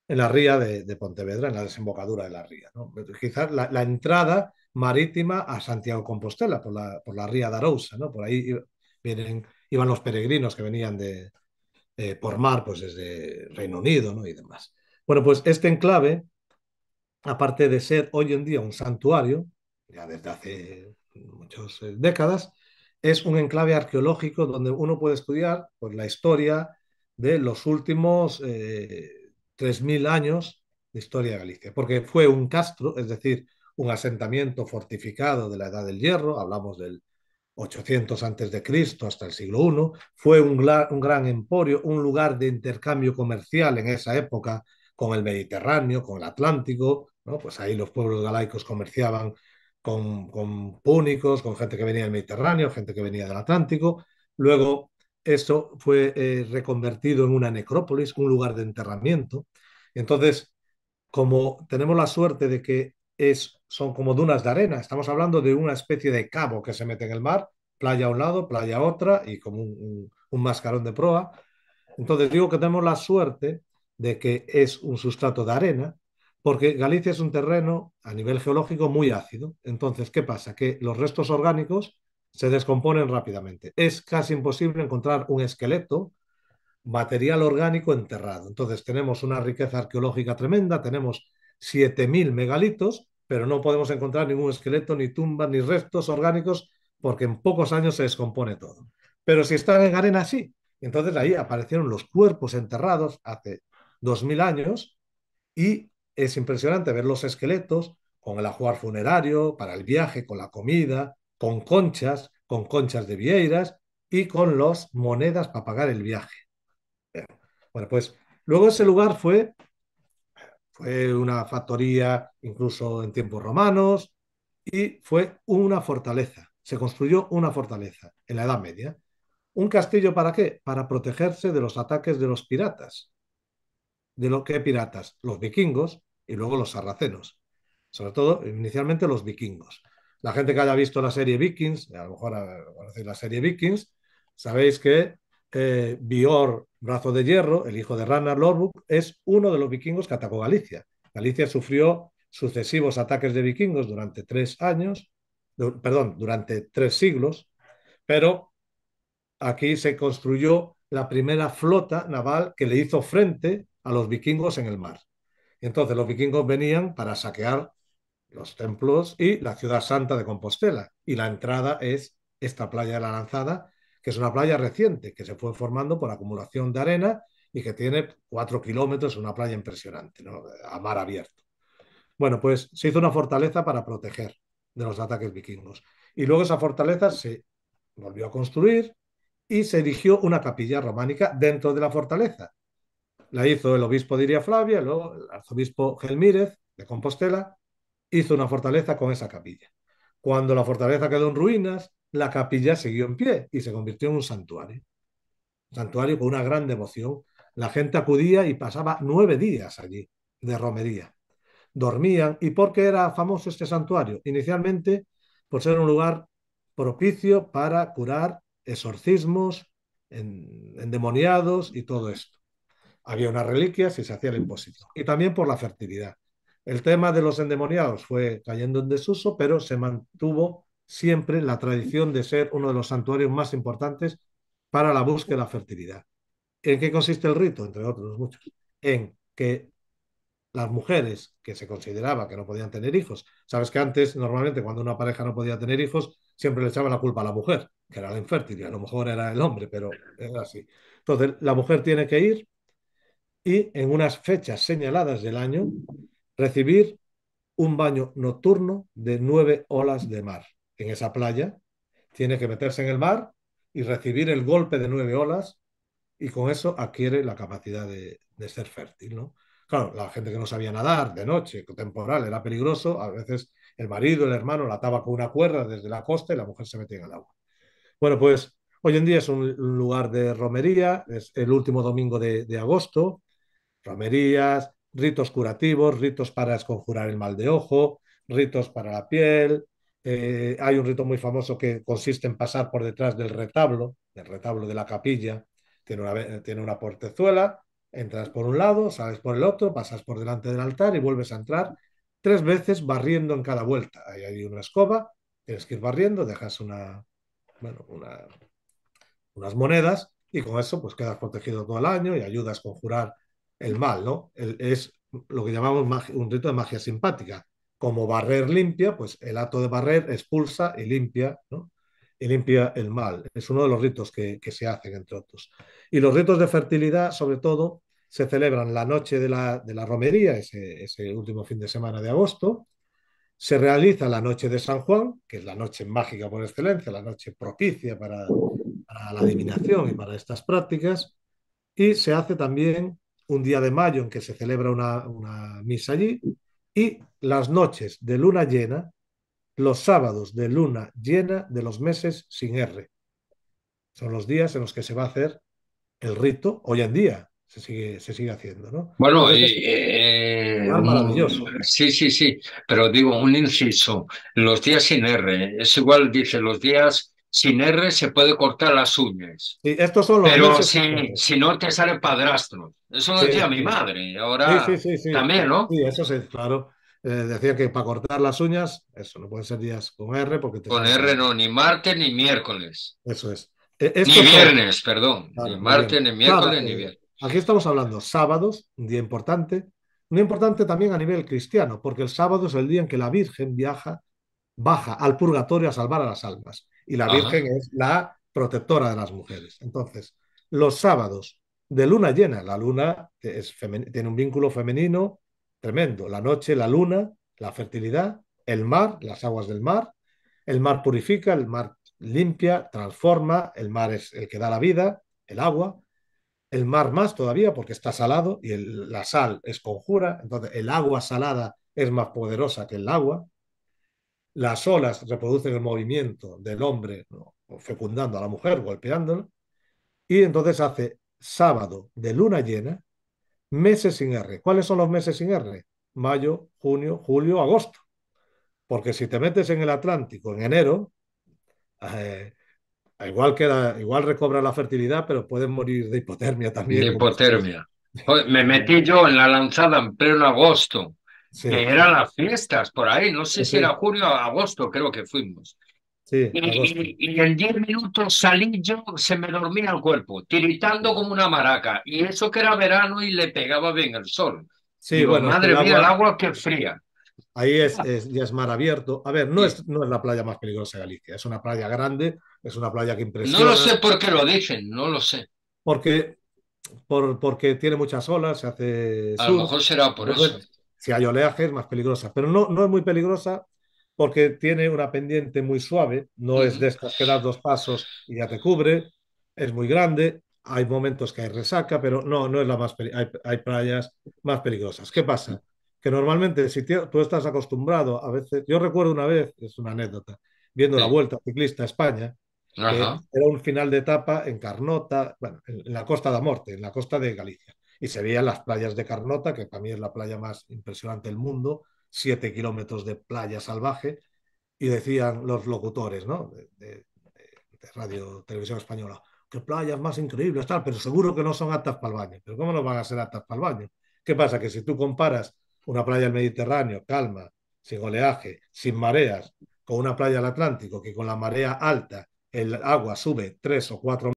en la ría de Pontevedra, en la desembocadura de la ría, ¿no? Quizás la entrada marítima a Santiago Compostela, por la ría de Arousa, ¿no? Por ahí iban los peregrinos que venían por mar, pues desde Reino Unido, ¿no? Y demás. Bueno, pues este enclave, aparte de ser hoy en día un santuario, ya desde hace muchas décadas, es un enclave arqueológico donde uno puede estudiar pues, la historia de los últimos 3.000 años de historia de Galicia, porque fue un castro, es decir, un asentamiento fortificado de la Edad del Hierro, hablamos del 800 antes de Cristo hasta el siglo I, fue un gran emporio, un lugar de intercambio comercial en esa época con el Mediterráneo, con el Atlántico, ¿no? Pues ahí los pueblos galaicos comerciaban con púnicos, con gente que venía del Mediterráneo, gente que venía del Atlántico. Luego eso fue reconvertido en una necrópolis, un lugar de enterramiento. Entonces, como tenemos la suerte de que son como dunas de arena, estamos hablando de una especie de cabo que se mete en el mar, playa a un lado, playa a otra, y como un mascarón de proa. Entonces digo que tenemos la suerte de que es un sustrato de arena, porque Galicia es un terreno a nivel geológico muy ácido. Entonces, ¿qué pasa? Que los restos orgánicos se descomponen rápidamente. Es casi imposible encontrar un esqueleto, material orgánico enterrado. Entonces tenemos una riqueza arqueológica tremenda, tenemos 7.000 megalitos, pero no podemos encontrar ningún esqueleto, ni tumba, ni restos orgánicos, porque en pocos años se descompone todo. Pero si están en arena, sí. Entonces ahí aparecieron los cuerpos enterrados hace 2.000 años y es impresionante ver los esqueletos con el ajuar funerario para el viaje, con la comida, con conchas de vieiras y con las monedas para pagar el viaje. Bueno, pues luego ese lugar fue una factoría incluso en tiempos romanos y fue una fortaleza. Se construyó una fortaleza en la Edad Media. ¿Un castillo para qué? Para protegerse de los ataques de los piratas. ¿De lo que piratas? Los vikingos y luego los sarracenos. Sobre todo, inicialmente los vikingos. La gente que haya visto la serie Vikings, a lo mejor conocéis la serie Vikings, sabéis que Bior, Brazo de Hierro, el hijo de Ragnar Lothbrok, es uno de los vikingos que atacó Galicia. Galicia sufrió sucesivos ataques de vikingos durante 3 años, perdón, durante 3 siglos, pero aquí se construyó la primera flota naval que le hizo frente a los vikingos en el mar. Entonces los vikingos venían para saquear los templos y la ciudad santa de Compostela. Y la entrada es esta playa de la Lanzada, que es una playa reciente, que se fue formando por acumulación de arena y que tiene 4 kilómetros, una playa impresionante, ¿no? A mar abierto. Bueno, pues se hizo una fortaleza para proteger de los ataques vikingos. Y luego esa fortaleza se volvió a construir y se erigió una capilla románica dentro de la fortaleza. La hizo el obispo de Iria Flavia, luego el arzobispo Gelmírez de Compostela hizo una fortaleza con esa capilla. Cuando la fortaleza quedó en ruinas, la capilla siguió en pie y se convirtió en un santuario. Un santuario con una gran devoción. La gente acudía y pasaba 9 días allí de romería. Dormían. ¿Y por qué era famoso este santuario? Inicialmente, por ser un lugar propicio para curar exorcismos, endemoniados y todo esto. Había unas reliquias y se hacía la imposición. Y también por la fertilidad. El tema de los endemoniados fue cayendo en desuso, pero se mantuvo siempre la tradición de ser uno de los santuarios más importantes para la búsqueda de la fertilidad. ¿En qué consiste el rito? Entre otros muchos. En que las mujeres que se consideraba que no podían tener hijos, sabes que antes normalmente cuando una pareja no podía tener hijos siempre le echaban la culpa a la mujer, que era la infértil, y a lo mejor era el hombre, pero era así. Entonces la mujer tiene que ir y en unas fechas señaladas del año recibir un baño nocturno de 9 olas de mar. En esa playa tiene que meterse en el mar y recibir el golpe de 9 olas y con eso adquiere la capacidad de ser fértil, ¿no? Claro, la gente que no sabía nadar de noche, temporal, era peligroso, a veces el marido, el hermano la ataba con una cuerda desde la costa y la mujer se metía en el agua. Bueno, pues hoy en día es un lugar de romería, es el último domingo de agosto, romerías, ritos curativos, ritos para esconjurar el mal de ojo, ritos para la piel. Hay un rito muy famoso que consiste en pasar por detrás del retablo de la capilla. Tiene una portezuela, entras por un lado, sales por el otro, pasas por delante del altar y vuelves a entrar 3 veces barriendo en cada vuelta. Ahí hay una escoba, tienes que ir barriendo, dejas bueno, unas monedas y con eso pues quedas protegido todo el año y ayudas a conjurar el mal, ¿no? Es lo que llamamos un rito de magia simpática. Como barrer limpia, pues el acto de barrer expulsa y limpia, ¿no? Y limpia el mal. Es uno de los ritos que se hacen, entre otros. Y los ritos de fertilidad, sobre todo, se celebran la noche de la romería, ese último fin de semana de agosto. Se realiza la noche de San Juan, que es la noche mágica por excelencia, la noche propicia para la adivinación y para estas prácticas. Y se hace también un día de mayo en que se celebra una misa allí. Y las noches de luna llena, los sábados de luna llena de los meses sin R. Son los días en los que se va a hacer el rito. Hoy en día se sigue haciendo, ¿no? Bueno, Entonces es un lugar maravilloso. sí, sí, sí, pero digo, un inciso, los días sin R, es igual, dice, los días sin R se puede cortar las uñas, Sí, estos son los pero meses si, sin R. si no te sale padrastro, eso lo Sí, decía mi sí. madre, Sí, sí, ahora sí, sí. también, ¿no? Sí, eso sí, claro. Decía que para cortar las uñas, eso no pueden ser días con R porque te Con sale R para. no, ni martes ni miércoles, Eso es. ni Estos son, viernes, perdón, ni claro, muy bien. martes, ni Claro, miércoles, ni viernes. aquí estamos hablando sábados, un día importante. Un día importante también a nivel cristiano, porque el sábado es el día en que la Virgen baja al purgatorio a salvar a las almas. Y la Ajá. Virgen es la protectora de las mujeres. Entonces, los sábados de luna llena, la luna tiene un vínculo femenino tremendo. La noche, la luna, la fertilidad, el mar, las aguas del mar. El mar purifica, el mar limpia, transforma, el mar es el que da la vida, el agua. El mar más todavía porque está salado y la sal es conjura, entonces el agua salada es más poderosa que el agua. Las olas reproducen el movimiento del hombre, ¿no? Fecundando a la mujer, golpeándola, y entonces hace sábado de luna llena, meses sin R. ¿Cuáles son los meses sin R? Mayo, junio, julio, agosto. Porque si te metes en el Atlántico en enero, eh, igual recobra la fertilidad, pero pueden morir de hipotermia de también, como ustedes. hipotermia. Joder, me metí yo en la lanzada en pleno agosto, que Sí, eran las fiestas por ahí, no sé sí, si era sí, julio o agosto, creo que fuimos. sí, agosto. Y en 10 minutos salí yo, se me dormía el cuerpo, tiritando como una maraca. Y eso que era verano y le pegaba bien el sol. Sí, Digo, bueno, es que el madre mía, el agua agua que fría. ahí ya es mar abierto. A ver, Sí. no es la playa más peligrosa de Galicia, es una playa grande, es una playa que No lo impresiona, sé por qué lo dicen, no lo sé. porque, porque tiene muchas olas, se hace A lo surf, mejor será por eso. entonces si hay oleaje es más peligrosa, pero no es muy peligrosa porque tiene una pendiente muy suave, no es Ujú. de estas que das dos pasos y ya te cubre, es muy grande, hay momentos que hay resaca, pero no es la más hay playas más peligrosas. ¿Qué pasa? Que normalmente si tú estás acostumbrado, a veces, yo recuerdo una vez, es una anécdota, viendo la Sí. Vuelta Ciclista a España, que Ajá. era un final de etapa en Carnota, bueno, en la Costa da Morte, en la costa de Galicia. Y se veían las playas de Carnota, que para mí es la playa más impresionante del mundo, 7 kilómetros de playa salvaje, y decían los locutores, ¿no? De Radio Televisión Española, qué playas más increíbles, tal, pero seguro que no son aptas para el baño. Pero ¿cómo no van a ser aptas para el baño? ¿Qué pasa? Que si tú comparas una playa del Mediterráneo, calma, sin oleaje, sin mareas, con una playa del Atlántico, que con la marea alta el agua sube 3 o 4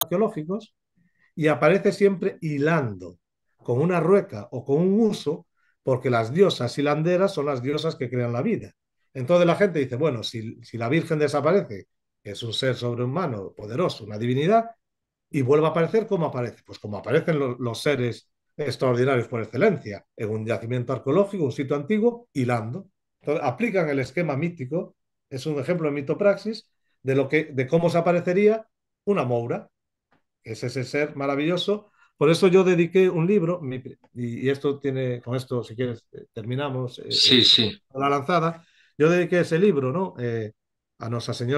arqueológicos y aparece siempre hilando con una rueca o con un huso, porque las diosas hilanderas son las diosas que crean la vida. Entonces la gente dice, bueno, si la Virgen desaparece, que es un ser sobrehumano, poderoso, una divinidad, y vuelve a aparecer, ¿cómo aparece? Pues como aparecen los seres extraordinarios por excelencia, en un yacimiento arqueológico, un sitio antiguo, hilando. Entonces, aplican el esquema mítico, es un ejemplo de mitopraxis, de cómo se aparecería una moura, que es ese ser maravilloso. Por eso yo dediqué un libro, y esto tiene, con esto, si quieres, terminamos Sí, sí. la lanzada. Yo dediqué ese libro, ¿no? A Nuestra Señora